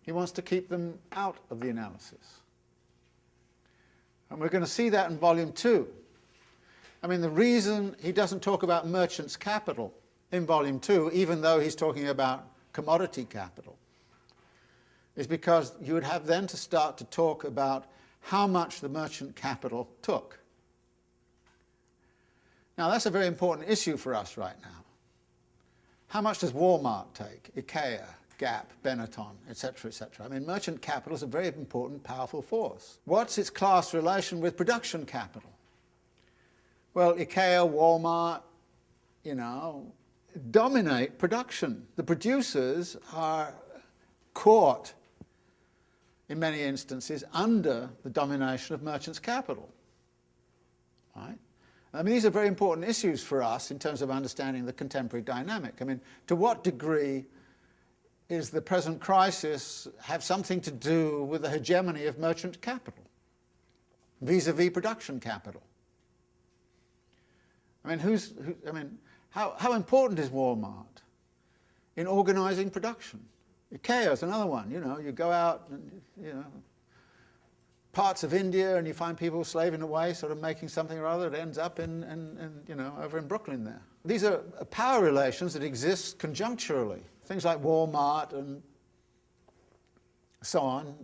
He wants to keep them out of the analysis. And we're going to see that in Volume 2. I mean, the reason he doesn't talk about merchant's capital in Volume 2, even though he's talking about commodity capital, is because you would have then to start to talk about how much the merchant capital took. Now, that's a very important issue for us right now. How much does Walmart take, IKEA, Gap, Benetton, etc., etc.? I mean, merchant capital is a very important, powerful force. What's its class relation with production capital? Well, IKEA, Walmart, dominate production. The producers are caught, in many instances, under the domination of merchants' capital. Right? I mean, these are very important issues for us in terms of understanding the contemporary dynamic. I mean, to what degree is the present crisis have something to do with the hegemony of merchant capital vis-a-vis production capital? I mean, how important is Walmart in organizing production? IKEA is another one. You go out and, parts of India and you find people slaving away, sort of making something or other that ends up in over in Brooklyn there. These are power relations that exist conjuncturally. Things like Walmart and so on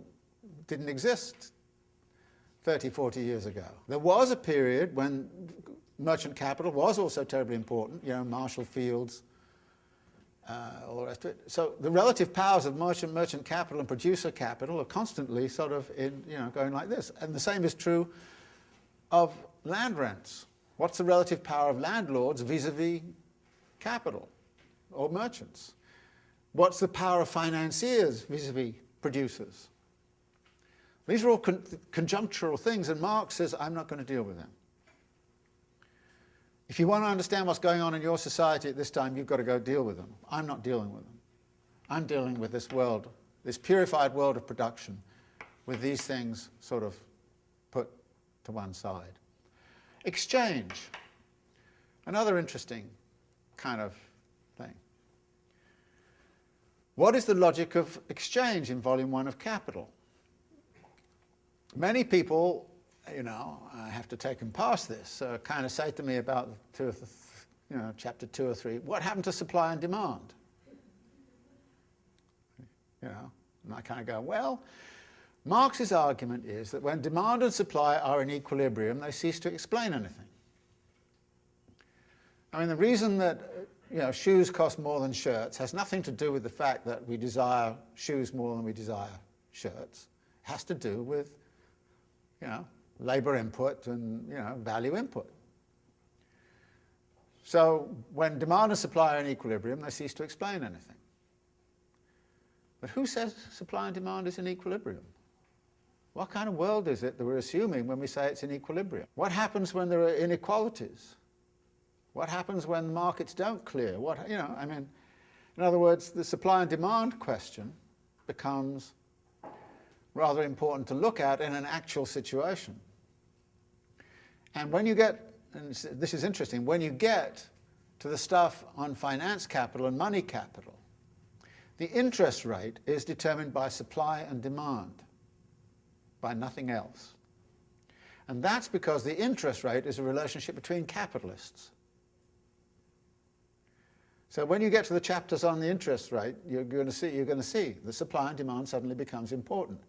didn't exist 30, 40 years ago. There was a period when merchant capital was also terribly important, Marshall Fields, all the rest of it. So the relative powers of merchant capital and producer capital are constantly sort of going like this. And the same is true of land rents. What's the relative power of landlords vis-a-vis capital or merchants? What's the power of financiers vis-a-vis producers? These are all conjunctural things, and Marx says, I'm not going to deal with them. If you want to understand what's going on in your society at this time, you've got to go deal with them. I'm not dealing with them. I'm dealing with this world, this purified world of production, with these things sort of put to one side. Exchange, another interesting kind of thing. What is the logic of exchange in Volume 1 of Capital? Many people, I have to take them past this, kind of say to me about chapter 2 or 3, what happened to supply and demand? And I kind of go, well, Marx's argument is that when demand and supply are in equilibrium, they cease to explain anything. I mean, the reason that shoes cost more than shirts has nothing to do with the fact that we desire shoes more than we desire shirts. It has to do with labour input and value input. So when demand and supply are in equilibrium, they cease to explain anything. But who says supply and demand is in equilibrium? What kind of world is it that we're assuming when we say it's in equilibrium? What happens when there are inequalities? What happens when the markets don't clear? In other words, the supply and demand question becomes rather important to look at in an actual situation. And when you get, and this is interesting, when you get to the stuff on finance capital and money capital, the interest rate is determined by supply and demand, by nothing else. And that's because the interest rate is a relationship between capitalists. So when you get to the chapters on the interest rate, you're going to see the supply and demand suddenly becomes important.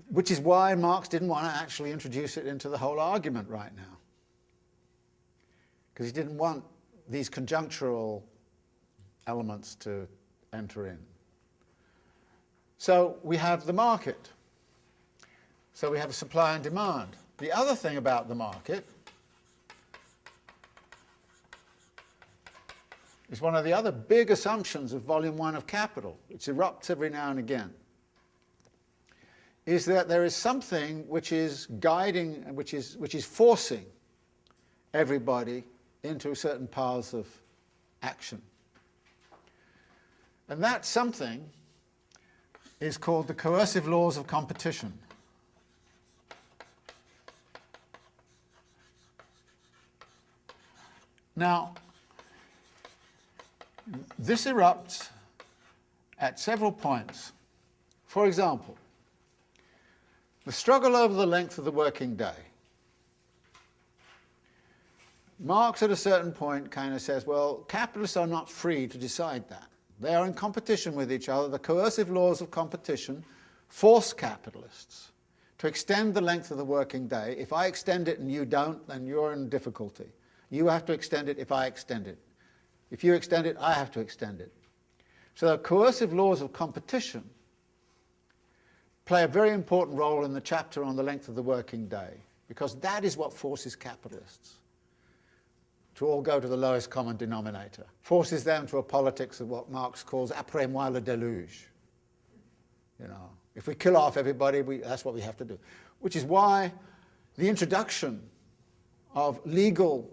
Which is why Marx didn't want to actually introduce it into the whole argument right now. Because he didn't want these conjunctural elements to enter in. So we have the market. So we have a supply and demand. The other thing about the market is one of the other big assumptions of volume 1 of Capital, which erupts every now and again, is that there is something which is guiding, which is forcing everybody into certain paths of action. And that something is called the coercive laws of competition. Now, this erupts at several points. For example, the struggle over the length of the working day. Marx at a certain point kind of says, well, capitalists are not free to decide that. They are in competition with each other. The coercive laws of competition force capitalists to extend the length of the working day. If I extend it and you don't, then you're in difficulty. You have to extend it if I extend it. If you extend it, I have to extend it. So the coercive laws of competition play a very important role in the chapter on the length of the working day, because that is what forces capitalists to all go to the lowest common denominator, forces them to a politics of what Marx calls après moi le déluge. If we kill off everybody, that's what we have to do. Which is why the introduction of legal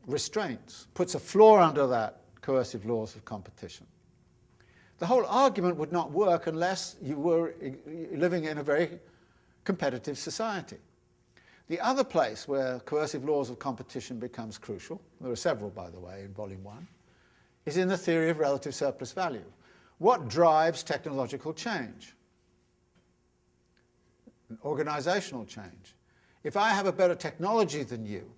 restraints puts a floor under that coercive laws of competition. The whole argument would not work unless you were living in a very competitive society. The other place where coercive laws of competition becomes crucial, there are several, by the way, in Volume 1, is in the theory of relative surplus value. What drives technological change? Organizational change. If I have a better technology than you,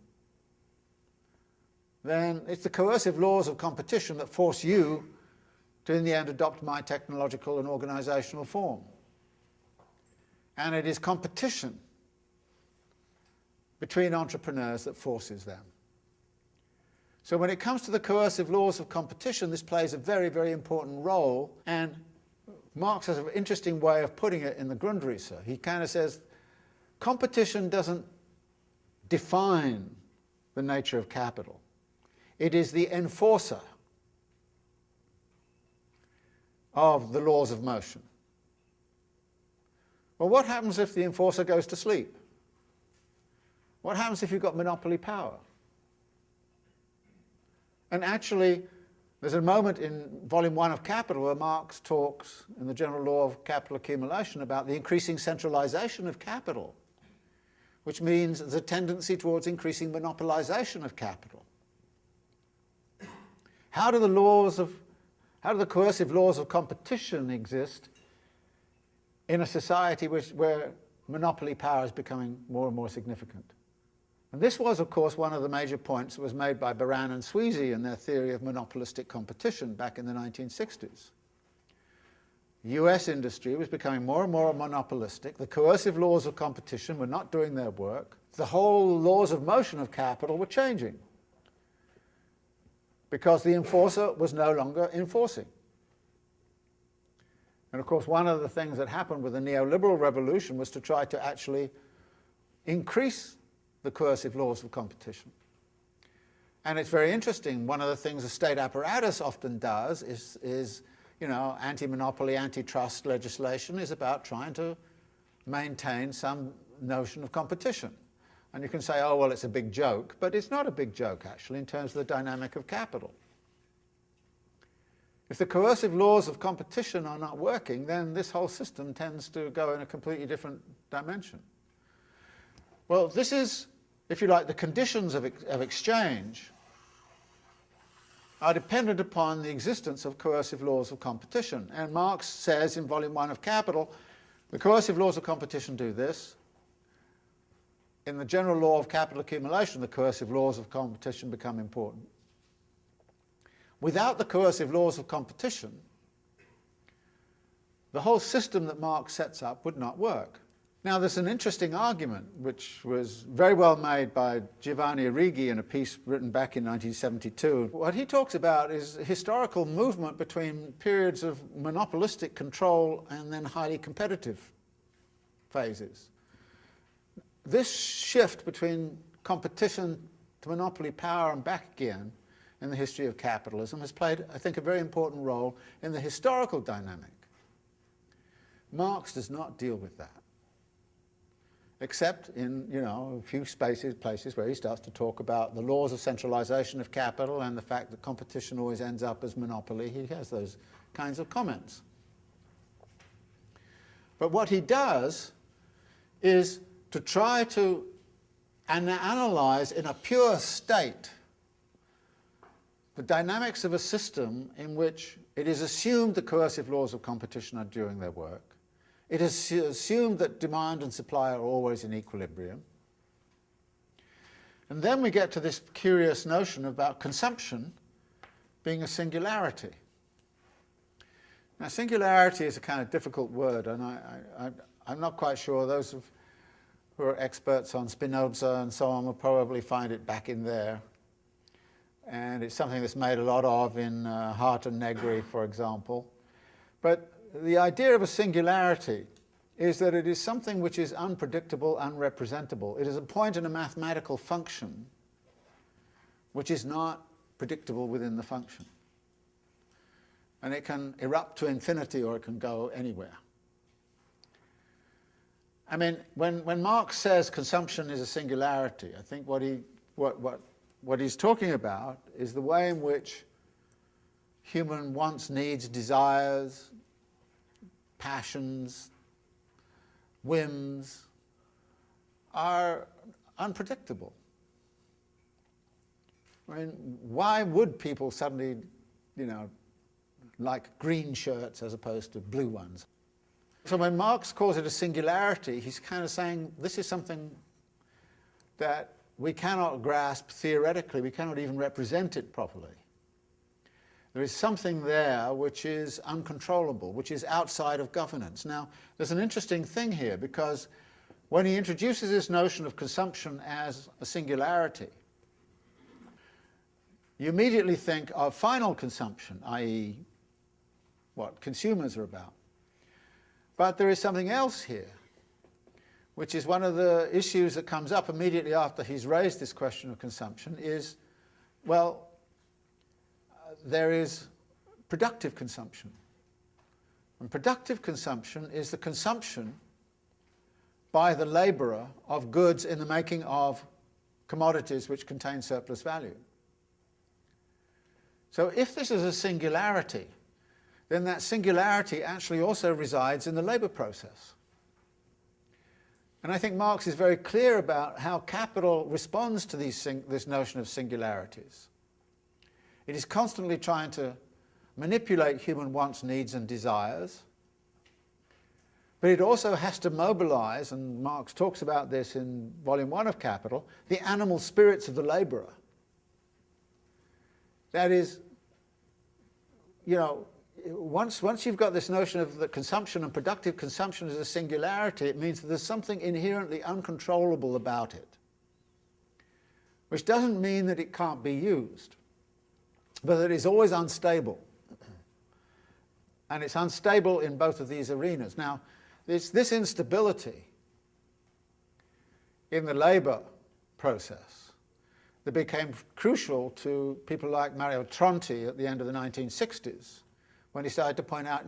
then it's the coercive laws of competition that force you to, in the end, adopt my technological and organizational form. And it is competition between entrepreneurs that forces them. So when it comes to the coercive laws of competition, this plays a very, very important role, and Marx has an interesting way of putting it in the Grundrisse. He kind of says, competition doesn't define the nature of capital. It is the enforcer of the laws of motion. Well, what happens if the enforcer goes to sleep? What happens if you've got monopoly power? And actually, there's a moment in Volume 1 of Capital where Marx talks in the general law of capital accumulation about the increasing centralization of capital, which means there's a tendency towards increasing monopolization of capital. How do the coercive laws of competition exist in a society where monopoly power is becoming more and more significant? And this was, of course, one of the major points that was made by Baran and Sweezy in their theory of monopolistic competition back in the 1960s. US industry was becoming more and more monopolistic. The coercive laws of competition were not doing their work. The whole laws of motion of capital were changing. because the enforcer was no longer enforcing. And of course, one of the things that happened with the neoliberal revolution was to try to actually increase the coercive laws of competition. And it's very interesting, one of the things the state apparatus often does is anti-monopoly, antitrust legislation is about trying to maintain some notion of competition. And you can say, oh, well, it's a big joke, but it's not a big joke, actually, in terms of the dynamic of capital. If the coercive laws of competition are not working, then this whole system tends to go in a completely different dimension. Well, this is, if you like, the conditions of exchange are dependent upon the existence of coercive laws of competition. And Marx says in Volume 1 of Capital, the coercive laws of competition do this. In the general law of capital accumulation, the coercive laws of competition become important. Without the coercive laws of competition, the whole system that Marx sets up would not work. Now, there's an interesting argument which was very well made by Giovanni Arrighi in a piece written back in 1972. What he talks about is a historical movement between periods of monopolistic control and then highly competitive phases. This shift between competition to monopoly power and back again in the history of capitalism has played, I think, a very important role in the historical dynamic. Marx does not deal with that, except in a few places where he starts to talk about the laws of centralization of capital and the fact that competition always ends up as monopoly. He has those kinds of comments. But what he does is to try to analyze in a pure state the dynamics of a system in which it is assumed the coercive laws of competition are doing their work. It is assumed that demand and supply are always in equilibrium. And then we get to this curious notion about consumption being a singularity. Now, singularity is a kind of difficult word, and I'm not quite sure. Those who are experts on Spinoza and so on will probably find it back in there. And it's something that's made a lot of in Hart and Negri, for example. But the idea of a singularity is that it is something which is unpredictable, unrepresentable. It is a point in a mathematical function which is not predictable within the function. And it can erupt to infinity or it can go anywhere. I mean, when Marx says consumption is a singularity, I think what he's talking about is the way in which human wants, needs, desires, passions, whims are unpredictable. I mean, why would people suddenly, like green shirts as opposed to blue ones? So when Marx calls it a singularity, he's kind of saying this is something that we cannot grasp theoretically, we cannot even represent it properly. There is something there which is uncontrollable, which is outside of governance. Now, there's an interesting thing here, because when he introduces this notion of consumption as a singularity, you immediately think of final consumption, i.e. what consumers are about. But there is something else here, which is one of the issues that comes up immediately after he's raised this question of consumption is, well, there is productive consumption. And productive consumption is the consumption by the labourer of goods in the making of commodities which contain surplus value. So if this is a singularity, then that singularity actually also resides in the labour process. And I think Marx is very clear about how capital responds to this notion of singularities. It is constantly trying to manipulate human wants, needs and desires, but it also has to mobilize, and Marx talks about this in Volume 1 of Capital, the animal spirits of the labourer. That is, once you've got this notion of the consumption and productive consumption as a singularity, it means that there's something inherently uncontrollable about it, which doesn't mean that it can't be used. but that it's always unstable. And it's unstable in both of these arenas. Now, it's this instability in the labour process that became crucial to people like Mario Tronti at the end of the 1960s, when he started to point out,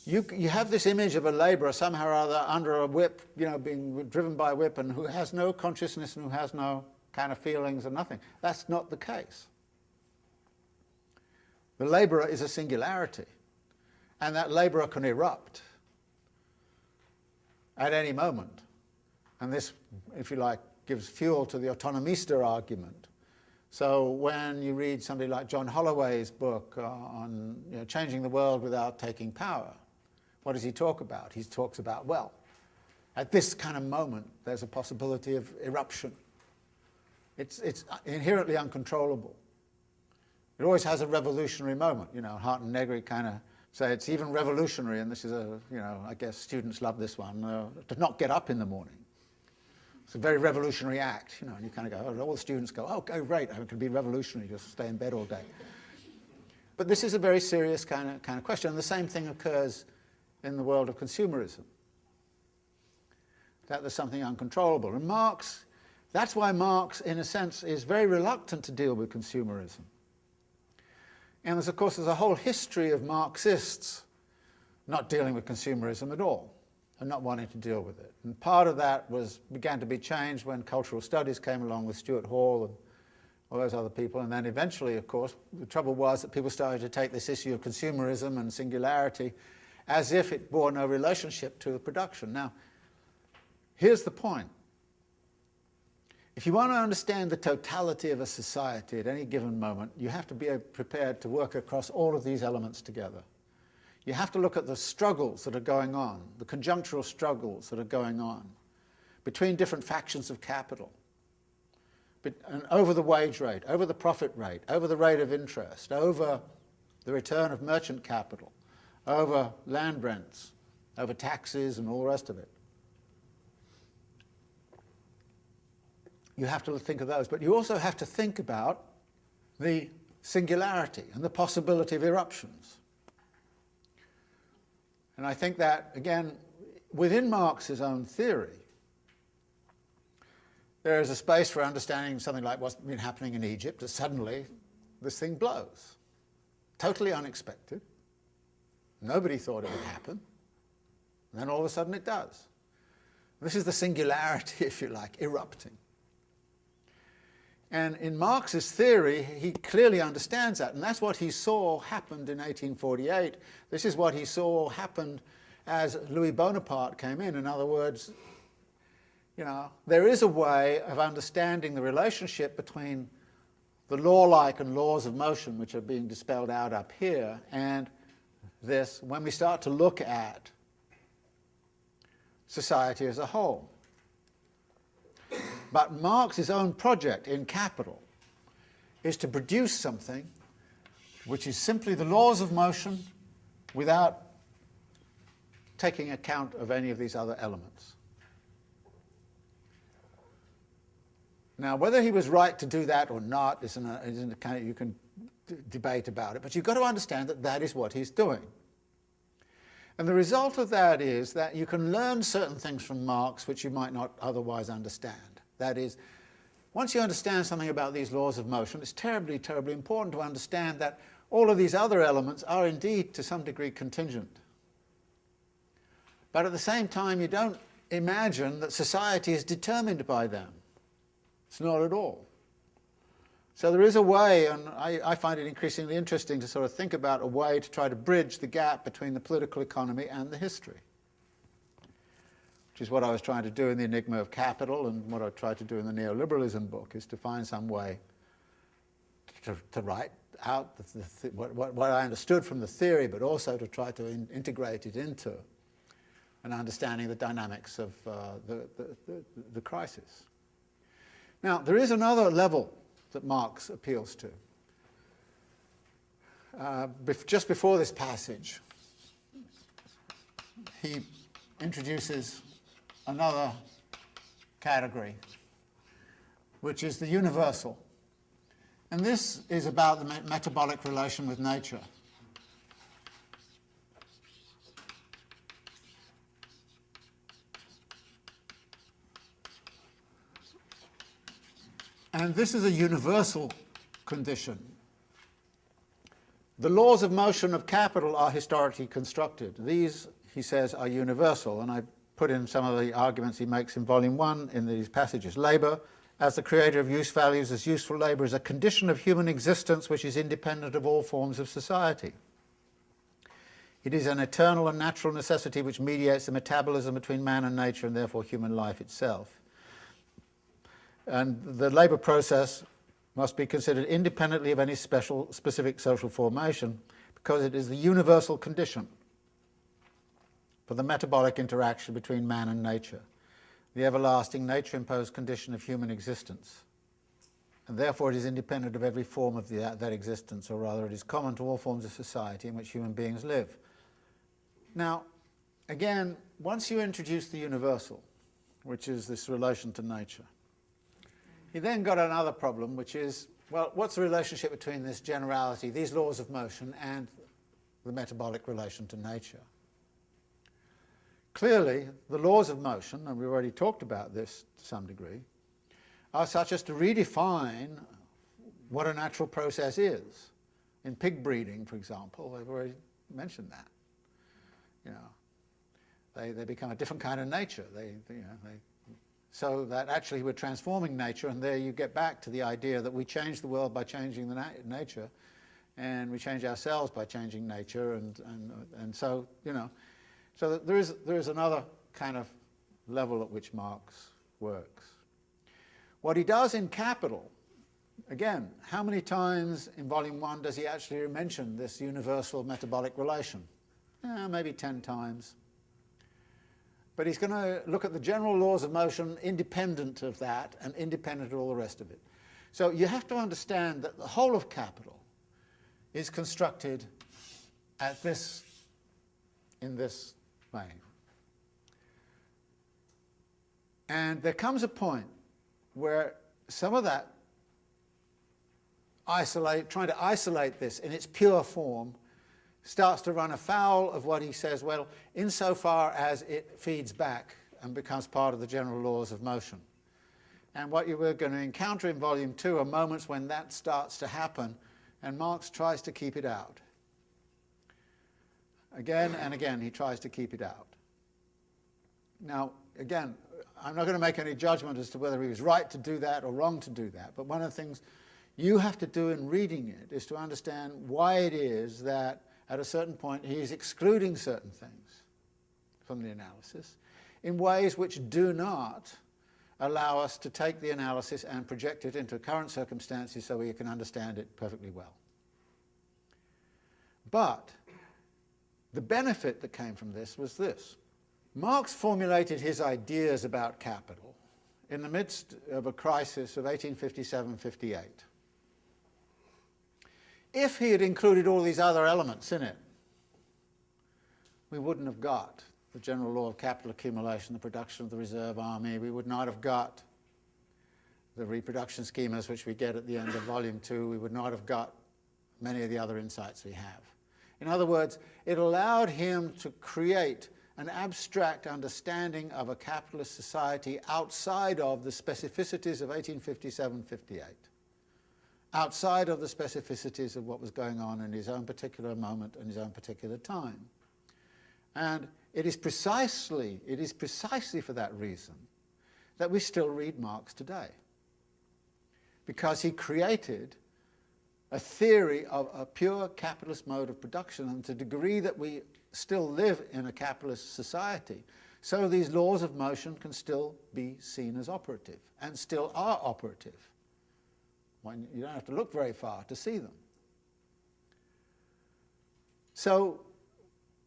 you have this image of a labourer somehow or other under a whip, being driven by a whip, and who has no consciousness and who has no kind of feelings and nothing. That's not the case. The labourer is a singularity, and that labourer can erupt at any moment. And this, if you like, gives fuel to the autonomista argument. So when you read somebody like John Holloway's book on changing the world without taking power, what does he talk about? He talks about, well, at this kind of moment, there's a possibility of eruption. It's inherently uncontrollable. It always has a revolutionary moment. Hart and Negri kind of say it's even revolutionary, and this is I guess students love this one, to not get up in the morning. It's a very revolutionary act, and you kind of go, all the students go, oh, great, it can be revolutionary, just stay in bed all day. But this is a very serious kind of question, and the same thing occurs in the world of consumerism. That there's something uncontrollable. And Marx, that's why Marx, in a sense, is very reluctant to deal with consumerism. And of course, there's a whole history of Marxists not dealing with consumerism at all, and not wanting to deal with it. And part of that began to be changed when cultural studies came along with Stuart Hall and all those other people. And then eventually, of course, the trouble was that people started to take this issue of consumerism and singularity as if it bore no relationship to the production. Now, here's the point. If you want to understand the totality of a society at any given moment, you have to be prepared to work across all of these elements together. You have to look at the struggles that are going on, the conjunctural struggles that are going on between different factions of capital, and over the wage rate, over the profit rate, over the rate of interest, over the return of merchant capital, over land rents, over taxes and all the rest of it. You have to think of those, but you also have to think about the singularity and the possibility of eruptions. And I think that, again, within Marx's own theory, there is a space for understanding something like what's been happening in Egypt, that suddenly this thing blows. Totally unexpected. Nobody thought it would happen. And then all of a sudden it does. This is the singularity, if you like, erupting. And in Marx's theory, he clearly understands that, and that's what he saw happened in 1848. This is what he saw happened as Louis Bonaparte came in. In other words, there is a way of understanding the relationship between the law-like and laws of motion, which are being dispelled out up here, and this, when we start to look at society as a whole. But Marx's own project in Capital is to produce something which is simply the laws of motion without taking account of any of these other elements. Now, whether he was right to do that or not is a kind of, you can debate about it, but you've got to understand that that is what he's doing. And the result of that is that you can learn certain things from Marx which you might not otherwise understand. That is, once you understand something about these laws of motion, it's terribly, terribly important to understand that all of these other elements are indeed, to some degree, contingent. But at the same time, you don't imagine that society is determined by them. It's not at all. So there is a way, and I find it increasingly interesting to sort of think about a way to try to bridge the gap between the political economy and the history, which is what I was trying to do in The Enigma of Capital, and what I tried to do in the neoliberalism book, is to find some way to write out what I understood from the theory, but also to try to integrate it into an understanding of the dynamics of the crisis. Now, there is another level that Marx appeals to. Just before this passage, he introduces another category, which is the universal. And this is about the metabolic relation with nature. And this is a universal condition. The laws of motion of capital are historically constructed. These, he says, are universal, and I put in some of the arguments he makes in Volume 1 in these passages. Labour, as the creator of use values as useful labour, is a condition of human existence which is independent of all forms of society. It is an eternal and natural necessity which mediates the metabolism between man and nature and therefore human life itself. And the labour process must be considered independently of any specific social formation because it is the universal condition for the metabolic interaction between man and nature, the everlasting nature-imposed condition of human existence. And therefore it is independent of every form of that existence, or rather it is common to all forms of society in which human beings live. Now, again, once you introduce the universal, which is this relation to nature, you then got another problem, which is, well, what's the relationship between this generality, these laws of motion, and the metabolic relation to nature? Clearly, the laws of motion, and we've already talked about this to some degree, are such as to redefine what a natural process is. In pig breeding, for example, I've already mentioned that. You know, they become a different kind of nature. So that actually we're transforming nature, and there you get back to the idea that we change the world by changing the nature, and we change ourselves by changing nature, and so, you know, so that there is another kind of level at which Marx works. What he does in Capital, again, how many times in Volume 1 does he actually mention this universal metabolic relation? Maybe 10 times. But he's going to look at the general laws of motion independent of that and independent of all the rest of it. So you have to understand that the whole of Capital is constructed in this way. And there comes a point where some of that trying to isolate this in its pure form starts to run afoul of what he says, well, insofar as it feeds back and becomes part of the general laws of motion. And what you were going to encounter in Volume 2 are moments when that starts to happen, and Marx tries to keep it out. Again and again, he tries to keep it out. Now, again, I'm not going to make any judgment as to whether he was right to do that or wrong to do that, but one of the things you have to do in reading it is to understand why it is that at a certain point he is excluding certain things from the analysis in ways which do not allow us to take the analysis and project it into current circumstances so we can understand it perfectly well. But the benefit that came from this was this. Marx formulated his ideas about capital in the midst of a crisis of 1857-58. If he had included all these other elements in it, we wouldn't have got the general law of capital accumulation, the production of the reserve army. We would not have got the reproduction schemas which we get at the end of Volume 2. We would not have got many of the other insights we have. In other words, it allowed him to create an abstract understanding of a capitalist society outside of the specificities of 1857-58. Outside of the specificities of what was going on in his own particular moment and his own particular time. And it is precisely for that reason that we still read Marx today. Because he created a theory of a pure capitalist mode of production, and to the degree that we still live in a capitalist society, so these laws of motion can still be seen as operative, and still are operative. You don't have to look very far to see them. So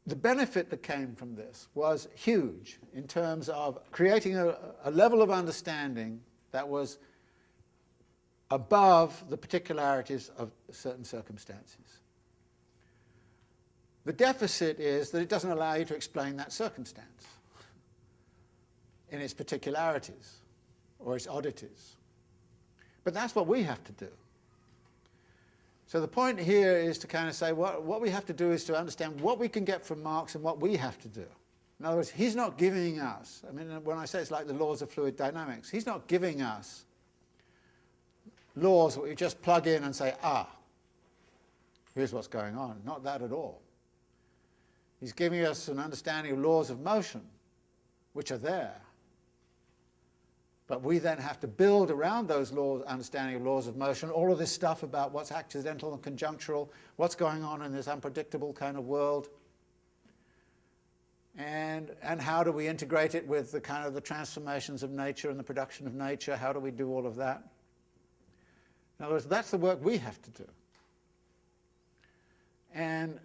the benefit that came from this was huge in terms of creating a level of understanding that was above the particularities of certain circumstances. The deficit is that it doesn't allow you to explain that circumstance in its particularities or its oddities. But that's what we have to do. So the point here is to kind of say what we have to do is to understand what we can get from Marx and what we have to do. In other words, he's not giving us, I mean, when I say it's like the laws of fluid dynamics, he's not giving us laws that we just plug in and say, here's what's going on. Not that at all. He's giving us an understanding of laws of motion, which are there. But we then have to build around those laws, understanding of laws of motion, all of this stuff about what's accidental and conjunctural, what's going on in this unpredictable kind of world, and how do we integrate it with the kind of the transformations of nature and the production of nature? How do we do all of that? In other words, that's the work we have to do. And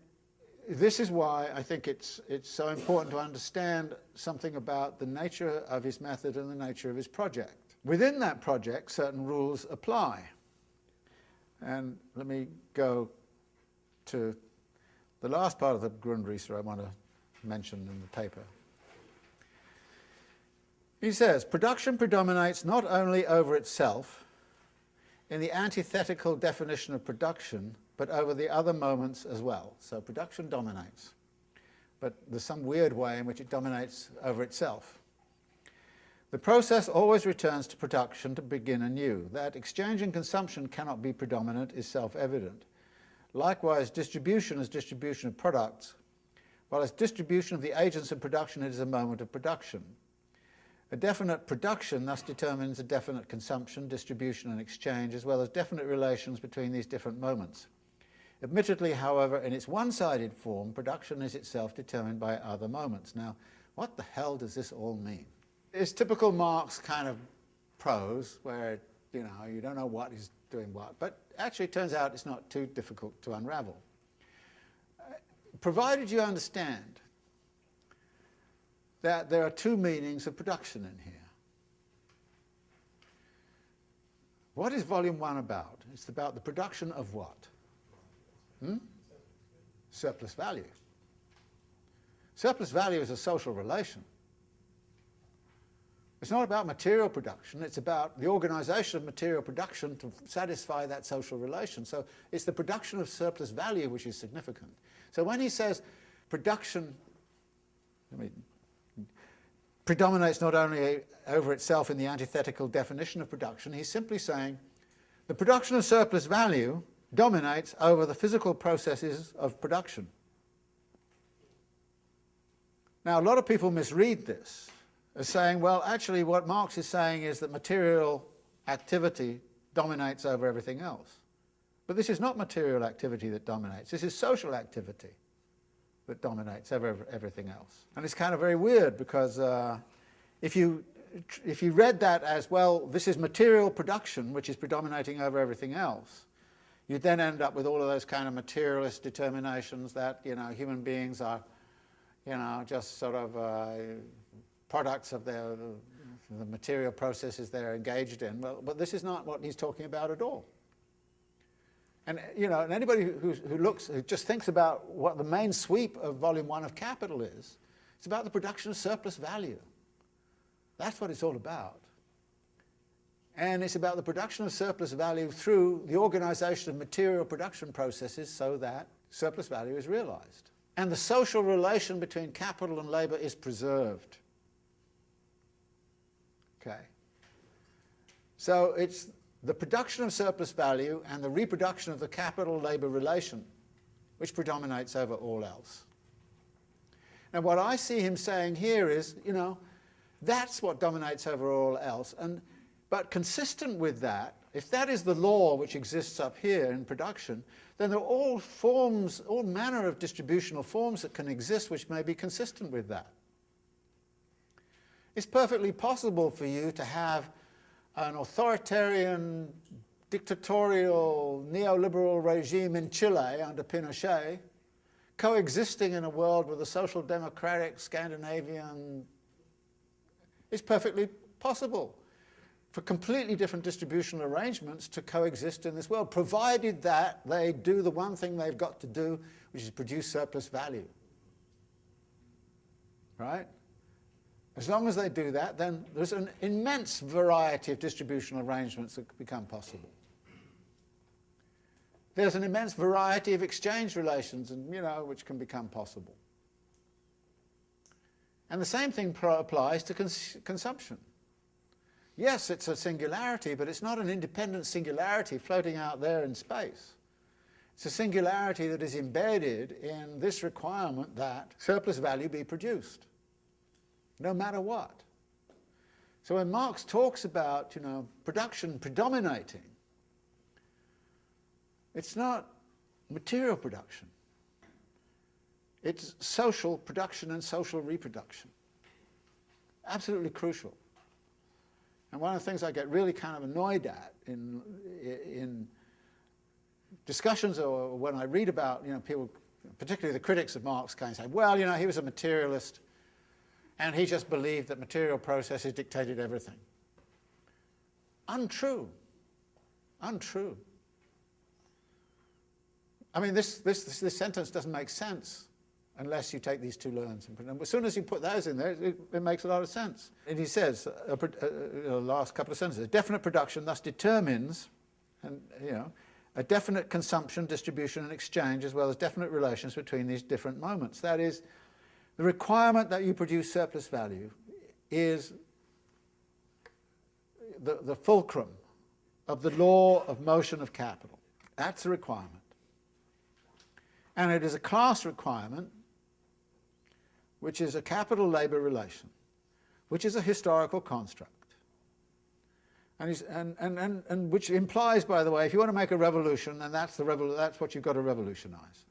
this is why I think it's so important to understand something about the nature of his method and the nature of his project. Within that project, certain rules apply. And let me go to the last part of the Grundrisse I want to mention in the paper. He says, production predominates not only over itself in the antithetical definition of production, but over the other moments as well. So production dominates, but there's some weird way in which it dominates over itself. The process always returns to production to begin anew. That exchange and consumption cannot be predominant is self-evident. Likewise, distribution is distribution of products, while as distribution of the agents of production it is a moment of production. A definite production thus determines a definite consumption, distribution and exchange, as well as definite relations between these different moments. Admittedly, however, in its one-sided form, production is itself determined by other moments. Now, what the hell does this all mean? It's typical Marx kind of prose, where you don't know what is doing what, but actually it turns out it's not too difficult to unravel. Provided you understand that there are two meanings of production in here. What is volume 1 about? It's about the production of what? Surplus value. Surplus value is a social relation. It's not about material production, it's about the organization of material production to satisfy that social relation. So it's the production of surplus value which is significant. So when he says production predominates not only over itself in the antithetical definition of production, he's simply saying the production of surplus value dominates over the physical processes of production. Now, a lot of people misread this as saying, well, actually what Marx is saying is that material activity dominates over everything else. But this is not material activity that dominates. This is social activity that dominates over everything else. And it's kind of very weird because if you read that as, well, this is material production which is predominating over everything else, you then end up with all of those kind of materialist determinations that, human beings are, just sort of products of the material processes they're engaged in. Well, but this is not what he's talking about at all. And, and anybody who just thinks about what the main sweep of Volume 1 of Capital is, it's about the production of surplus value. That's what it's all about. And it's about the production of surplus value through the organization of material production processes so that surplus value is realized. And the social relation between capital and labor is preserved. Okay. So it's the production of surplus value and the reproduction of the capital-labor relation which predominates over all else. Now what I see him saying here is, that's what dominates over all else. But consistent with that, if that is the law which exists up here in production, then there are all forms, all manner of distributional forms that can exist which may be consistent with that. It's perfectly possible for you to have an authoritarian, dictatorial, neoliberal regime in Chile under Pinochet coexisting in a world with a social democratic Scandinavian. It's perfectly possible for completely different distributional arrangements to coexist in this world, provided that they do the one thing they've got to do, which is produce surplus value. Right? As long as they do that, then there's an immense variety of distributional arrangements that become possible. there's an immense variety of exchange relations, and which can become possible. And the same thing applies to consumption. Yes, it's a singularity, but it's not an independent singularity floating out there in space. It's a singularity that is embedded in this requirement that surplus value be produced, no matter what. So when Marx talks about, production predominating, it's not material production. It's social production and social reproduction. Absolutely crucial. And one of the things I get really kind of annoyed at in discussions, or when I read about, people, particularly the critics of Marx, kind of say, well, he was a materialist and he just believed that material processes dictated everything. Untrue. Untrue. I mean, this sentence doesn't make sense unless you take these two learns. And as soon as you put those in there, it makes a lot of sense. And he says, the last couple of sentences, definite production thus determines, a definite consumption, distribution, and exchange, as well as definite relations between these different moments. That is, the requirement that you produce surplus value is the fulcrum of the law of motion of capital. That's the requirement. And it is a class requirement, which is a capital-labor relation, which is a historical construct. And which implies, by the way, if you want to make a revolution, then that's what you've got to revolutionize,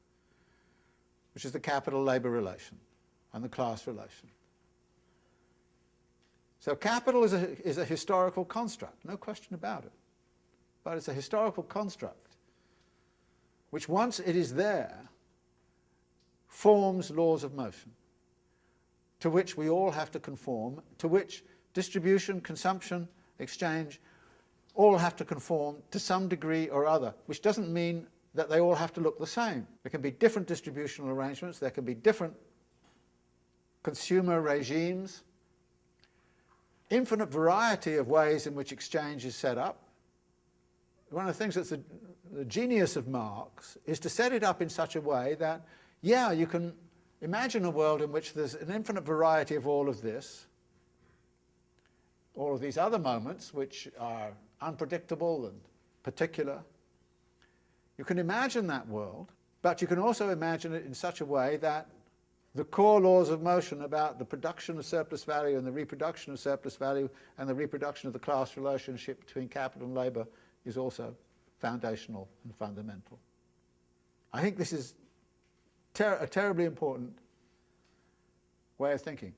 which is the capital-labor relation and the class relation. So capital is a historical construct, no question about it. But it's a historical construct which, once it is there, forms laws of motion to which we all have to conform, to which distribution, consumption, exchange all have to conform to some degree or other, which doesn't mean that they all have to look the same. There can be different distributional arrangements, there can be different consumer regimes, infinite variety of ways in which exchange is set up. One of the things that's the genius of Marx is to set it up in such a way that, yeah, you can imagine a world in which there's an infinite variety of all of this, all of these other moments which are unpredictable and particular. You can imagine that world, but you can also imagine it in such a way that the core laws of motion about the production of surplus value and the reproduction of surplus value and the reproduction of the class relationship between capital and labour is also foundational and fundamental. I think this is a terribly important way of thinking.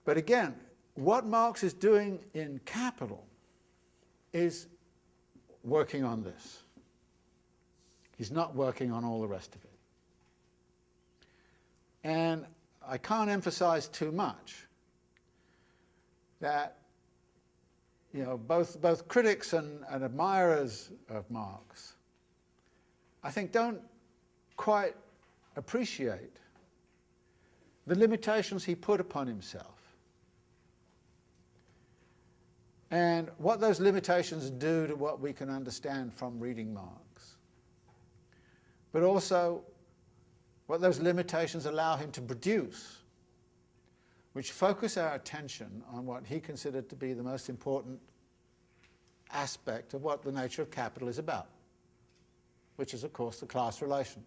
But again, what Marx is doing in Capital is working on this. He's not working on all the rest of it. And I can't emphasize too much that both critics and admirers of Marx, I think, don't quite appreciate the limitations he put upon himself and what those limitations do to what we can understand from reading Marx, but also what those limitations allow him to produce, which focus our attention on what he considered to be the most important aspect of what the nature of capital is about, which is, of course, the class relation.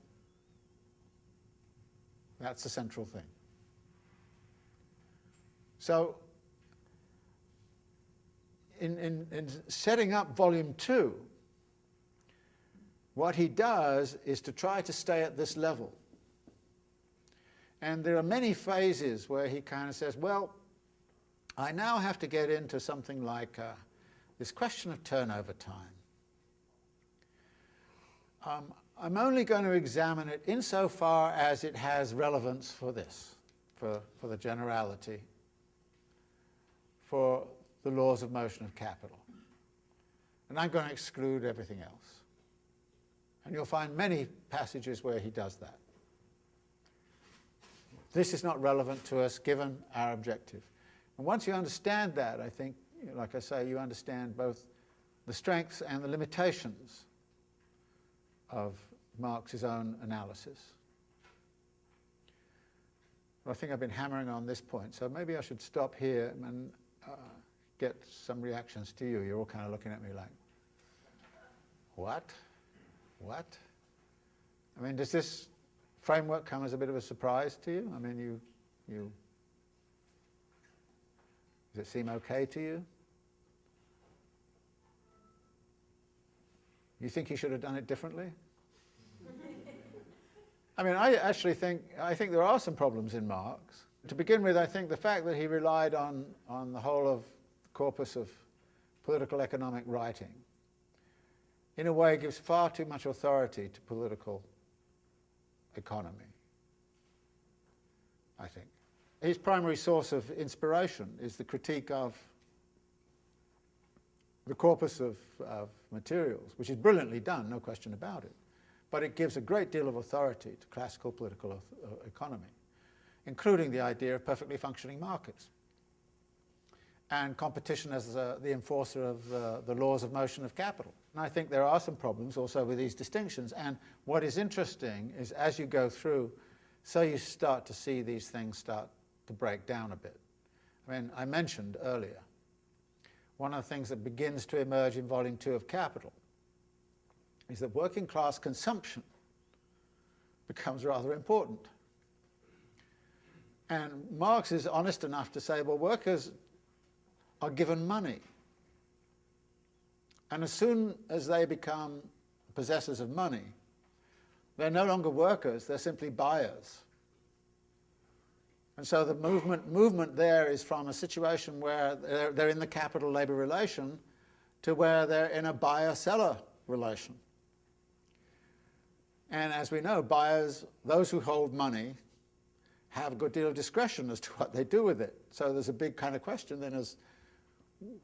That's the central thing. So, in setting up Volume 2, what he does is to try to stay at this level. And there are many phases where he kind of says, well, I now have to get into something like this question of turnover time. I'm only going to examine it insofar as it has relevance for this, for the generality, for the laws of motion of capital. And I'm going to exclude everything else. And you'll find many passages where he does that. This is not relevant to us given our objective. And once you understand that, I think, like I say, you understand both the strengths and the limitations of Marx's own analysis. I think I've been hammering on this point, so maybe I should stop here and get some reactions to you. You're all kind of looking at me like, what? What? I mean, does this framework come as a bit of a surprise to you? I mean, does it seem okay to you? You think he should have done it differently? I mean, I think there are some problems in Marx. To begin with, I think the fact that he relied on the whole of the corpus of political economic writing, in a way gives far too much authority to political economy, I think. His primary source of inspiration is the critique of the corpus of materials, which is brilliantly done, no question about it. But it gives a great deal of authority to classical political economy, including the idea of perfectly functioning markets and competition as the enforcer of the laws of motion of capital. And I think there are some problems also with these distinctions. And what is interesting is as you go through, so you start to see these things start to break down a bit. I mean, I mentioned earlier, one of the things that begins to emerge in Volume 2 of Capital is that working class consumption becomes rather important. And Marx is honest enough to say, well, workers are given money. And as soon as they become possessors of money, they're no longer workers, they're simply buyers. And so the movement there is from a situation where they're in the capital-labor relation to where they're in a buyer-seller relation. And as we know, buyers, those who hold money, have a good deal of discretion as to what they do with it. So there's a big kind of question then as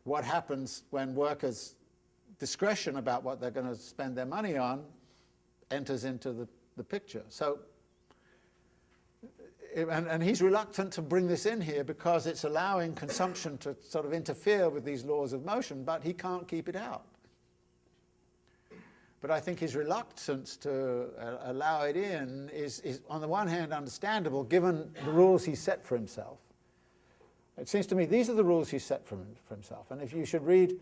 what happens when workers' discretion about what they're going to spend their money on enters into the picture. So, and he's reluctant to bring this in here because it's allowing consumption to sort of interfere with these laws of motion, but he can't keep it out. But I think his reluctance to allow it in is on the one hand understandable given the rules he set for himself. It seems to me these are the rules he set for himself. And if you should read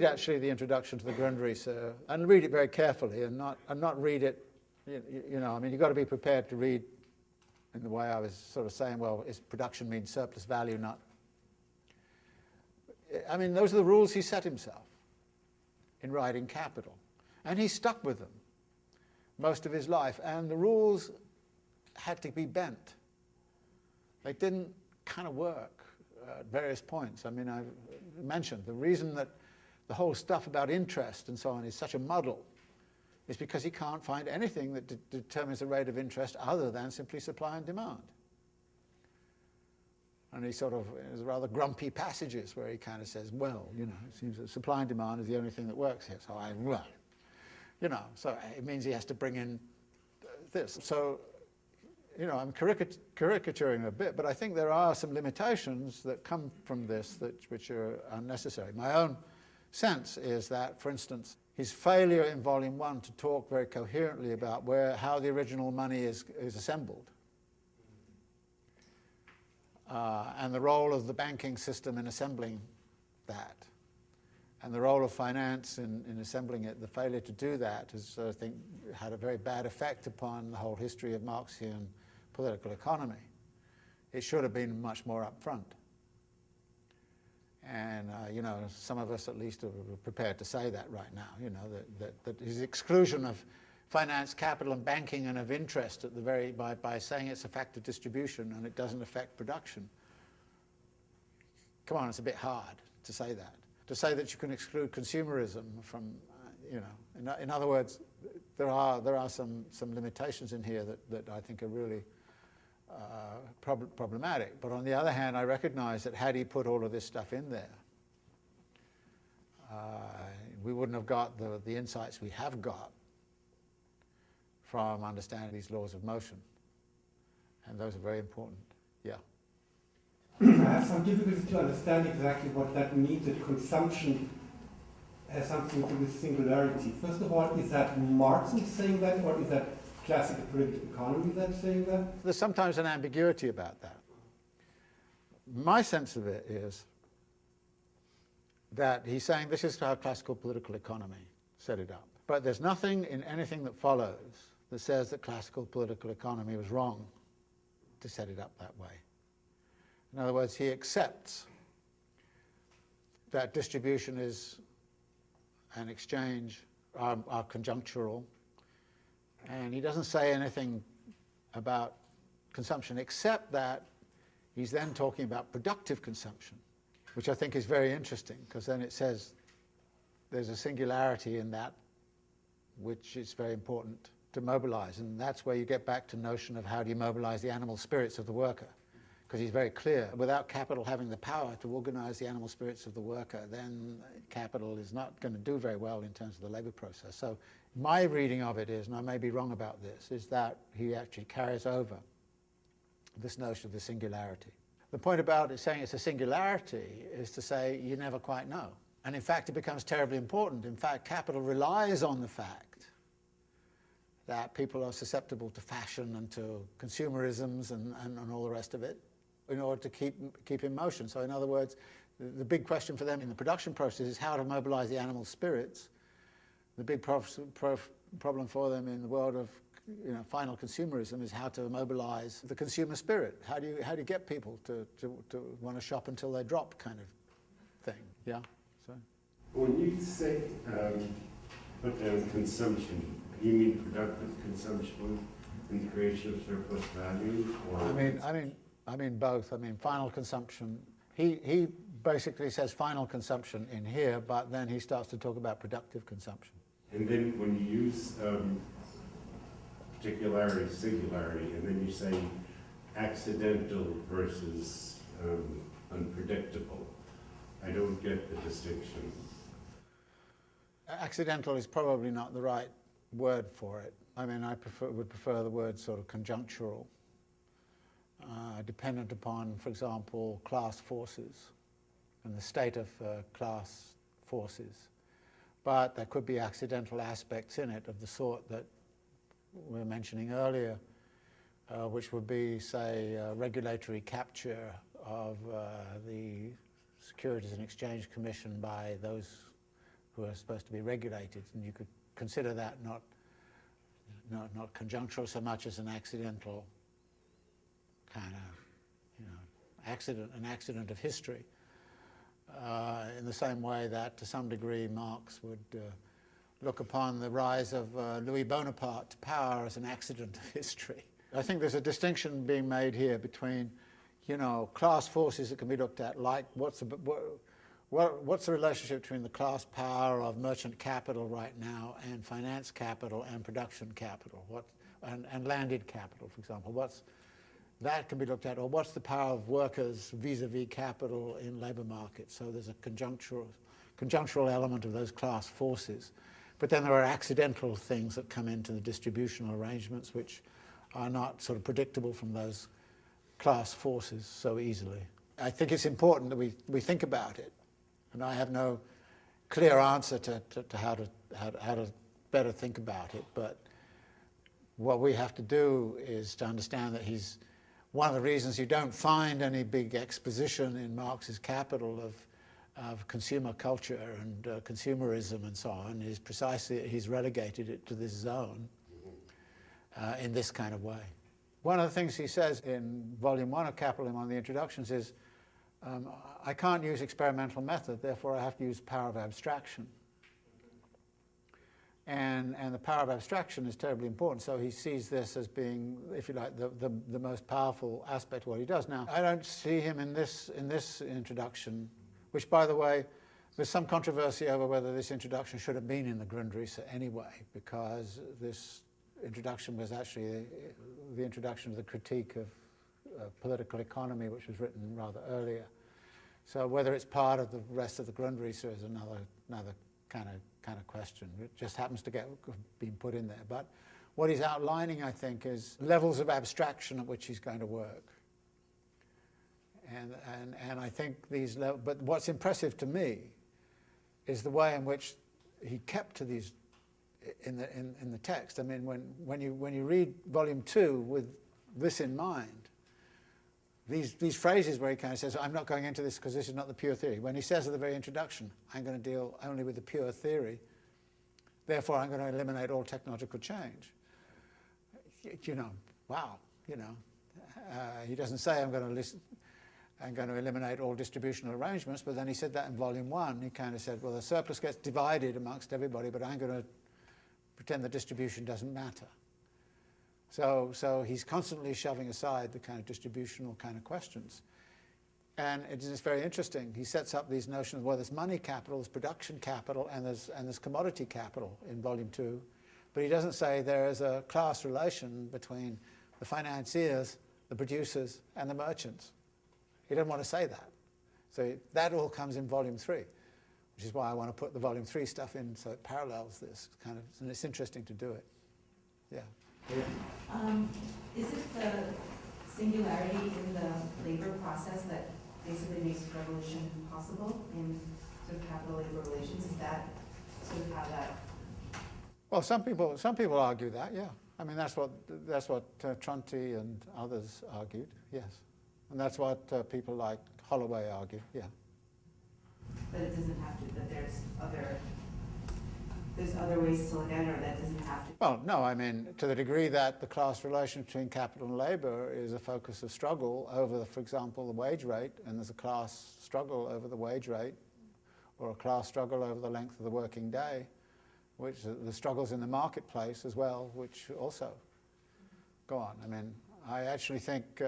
actually the introduction to the Grundrisse and read it very carefully and not read it, you know, I mean, you've got to be prepared to read in the way I was sort of saying, well, is production means surplus value, not... I mean, those are the rules he set himself in writing Capital. And he stuck with them most of his life. And the rules had to be bent. They didn't kind of work at various points. I mean, I mentioned the reason that the whole stuff about interest and so on is such a muddle is because he can't find anything that determines the rate of interest other than simply supply and demand. And he sort of has rather grumpy passages where he kind of says, well, you know, it seems that supply and demand is the only thing that works here. So you know, so it means he has to bring in this. So, you know, I'm caricaturing a bit, but I think there are some limitations that come from this which are unnecessary. My own sense is that, for instance, his failure in Volume 1 to talk very coherently about how the original money is assembled and the role of the banking system in assembling that, and the role of finance in assembling it, the failure to do that has, I think, had a very bad effect upon the whole history of Marxian political economy. It should have been much more up front. And, you know, some of us at least are prepared to say that right now, you know, that his exclusion of finance, capital and banking and of interest at the by saying it's a fact of distribution and it doesn't affect production. Come on, it's a bit hard to say that. To say that you can exclude consumerism from, you know, in other words, there are some limitations in here that I think are really problematic. But on the other hand, I recognize that had he put all of this stuff in there, we wouldn't have got the insights we have got from understanding these laws of motion. And those are very important. Yeah. I have some difficulty to understand exactly what that means, that consumption has something to do with singularity. First of all, is that Marx who's saying that, or is that classical political economy that's saying that? There's sometimes an ambiguity about that. My sense of it is that he's saying this is how classical political economy set it up. But there's nothing in anything that follows that says that classical political economy was wrong to set it up that way. In other words, he accepts that distribution is and exchange are conjunctural, and he doesn't say anything about consumption except that he's then talking about productive consumption, which I think is very interesting, because then it says there's a singularity in that which is very important to mobilize, and that's where you get back to the notion of how do you mobilize the animal spirits of the worker, because he's very clear, without capital having the power to organize the animal spirits of the worker, then capital is not going to do very well in terms of the labor process. So my reading of it is, and I may be wrong about this, is that he actually carries over this notion of the singularity. The point about it saying it's a singularity is to say you never quite know. And in fact, it becomes terribly important. In fact, capital relies on the fact that people are susceptible to fashion and to consumerisms and all the rest of it in order to keep in motion. So in other words, the big question for them in the production process is how to mobilize the animal spirits. The big problem for them in the world of final consumerism is how to mobilize the consumer spirit. How do you get people to want to shop until they drop, kind of thing? Yeah. So when you say put down consumption, you mean productive consumption and creation of surplus value, or I mean both. I mean final consumption. He basically says final consumption in here, but then he starts to talk about productive consumption. And then when you use particularity, singularity, and then you say accidental versus unpredictable, I don't get the distinction. Accidental is probably not the right word for it. I mean, I would prefer the word sort of conjunctural, dependent upon, for example, class forces and the state of class forces. But there could be accidental aspects in it of the sort that we were mentioning earlier, which would be, say, regulatory capture of the Securities and Exchange Commission by those who are supposed to be regulated, and you could consider that not conjunctural so much as an accidental kind of an accident of history. In the same way that, to some degree, Marx would look upon the rise of Louis Bonaparte to power as an accident of history. I think there's a distinction being made here between, class forces that can be looked at, like what's the relationship between the class power of merchant capital right now and finance capital and production capital, and landed capital, for example. That can be looked at, or what's the power of workers vis-a-vis capital in labor markets? So there's a conjunctural element of those class forces. But then there are accidental things that come into the distributional arrangements which are not sort of predictable from those class forces so easily. I think it's important that we think about it, and I have no clear answer to how to better think about it, but what we have to do is to understand that one of the reasons you don't find any big exposition in Marx's Capital of consumer culture and consumerism and so on is precisely that he's relegated it to this zone in this kind of way. One of the things he says in Volume 1 of Capitalism, on the introductions, is I can't use experimental method, therefore I have to use power of abstraction. And the power of abstraction is terribly important, so he sees this as being, if you like, the most powerful aspect of what he does. Now, I don't see him in this introduction, which, by the way, there's some controversy over whether this introduction should have been in the Grundrisse anyway, because this introduction was actually the introduction to the critique of political economy, which was written rather earlier. So whether it's part of the rest of the Grundrisse is another kind of question. It just happens to get been put in there. But what he's outlining, I think, is levels of abstraction at which he's going to work. And I think but what's impressive to me is the way in which he kept to these in the text. I mean, when you read volume 2 with this in mind, these phrases where he kind of says, I'm not going into this because this is not the pure theory. When he says at the very introduction, I'm going to deal only with the pure theory, therefore I'm going to eliminate all technological change. You know, wow, you know. He doesn't say I'm going to eliminate all distributional arrangements, but then he said that in volume 1. He kind of said, well, the surplus gets divided amongst everybody, but I'm going to pretend the distribution doesn't matter. So he's constantly shoving aside the kind of distributional kind of questions. And it's very interesting. He sets up these notions, well, there's money capital, there's production capital, and there's commodity capital in volume 2. But he doesn't say there is a class relation between the financiers, the producers, and the merchants. He doesn't want to say that. So that all comes in volume 3, which is why I want to put the volume 3 stuff in so it parallels this kind of, and it's interesting to do it. Yeah. Is it the singularity in the labor process that basically makes revolution possible in sort of capital-labor relations? Is that sort of how that? Well, some people argue that, yeah. I mean, that's what Tronti and others argued, yes. And that's what people like Holloway argued, yeah. But it doesn't have to, that there's other ways to look at it, or that doesn't have to? Well, no, I mean, to the degree that the class relation between capital and labour is a focus of struggle over, for example, the wage rate, and there's a class struggle over the wage rate, or a class struggle over the length of the working day, which the struggles in the marketplace as well, which also go on. I mean, I actually think,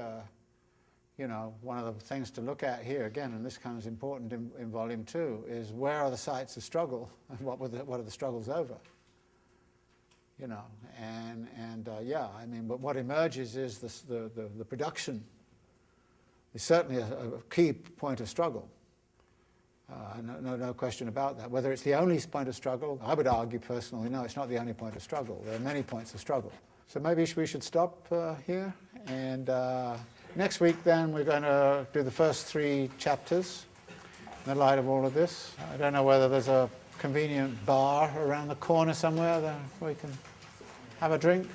you know, one of the things to look at here, again, and this comes important in volume 2, is where are the sites of struggle and what are the struggles over? You know, and yeah, I mean, but what emerges is the production is certainly a key point of struggle. No question about that. Whether it's the only point of struggle, I would argue personally, no, it's not the only point of struggle. There are many points of struggle. So maybe we should stop here, and next week then we're going to do the first 3 chapters in the light of all of this. I don't know whether there's a convenient bar around the corner somewhere where we can have a drink.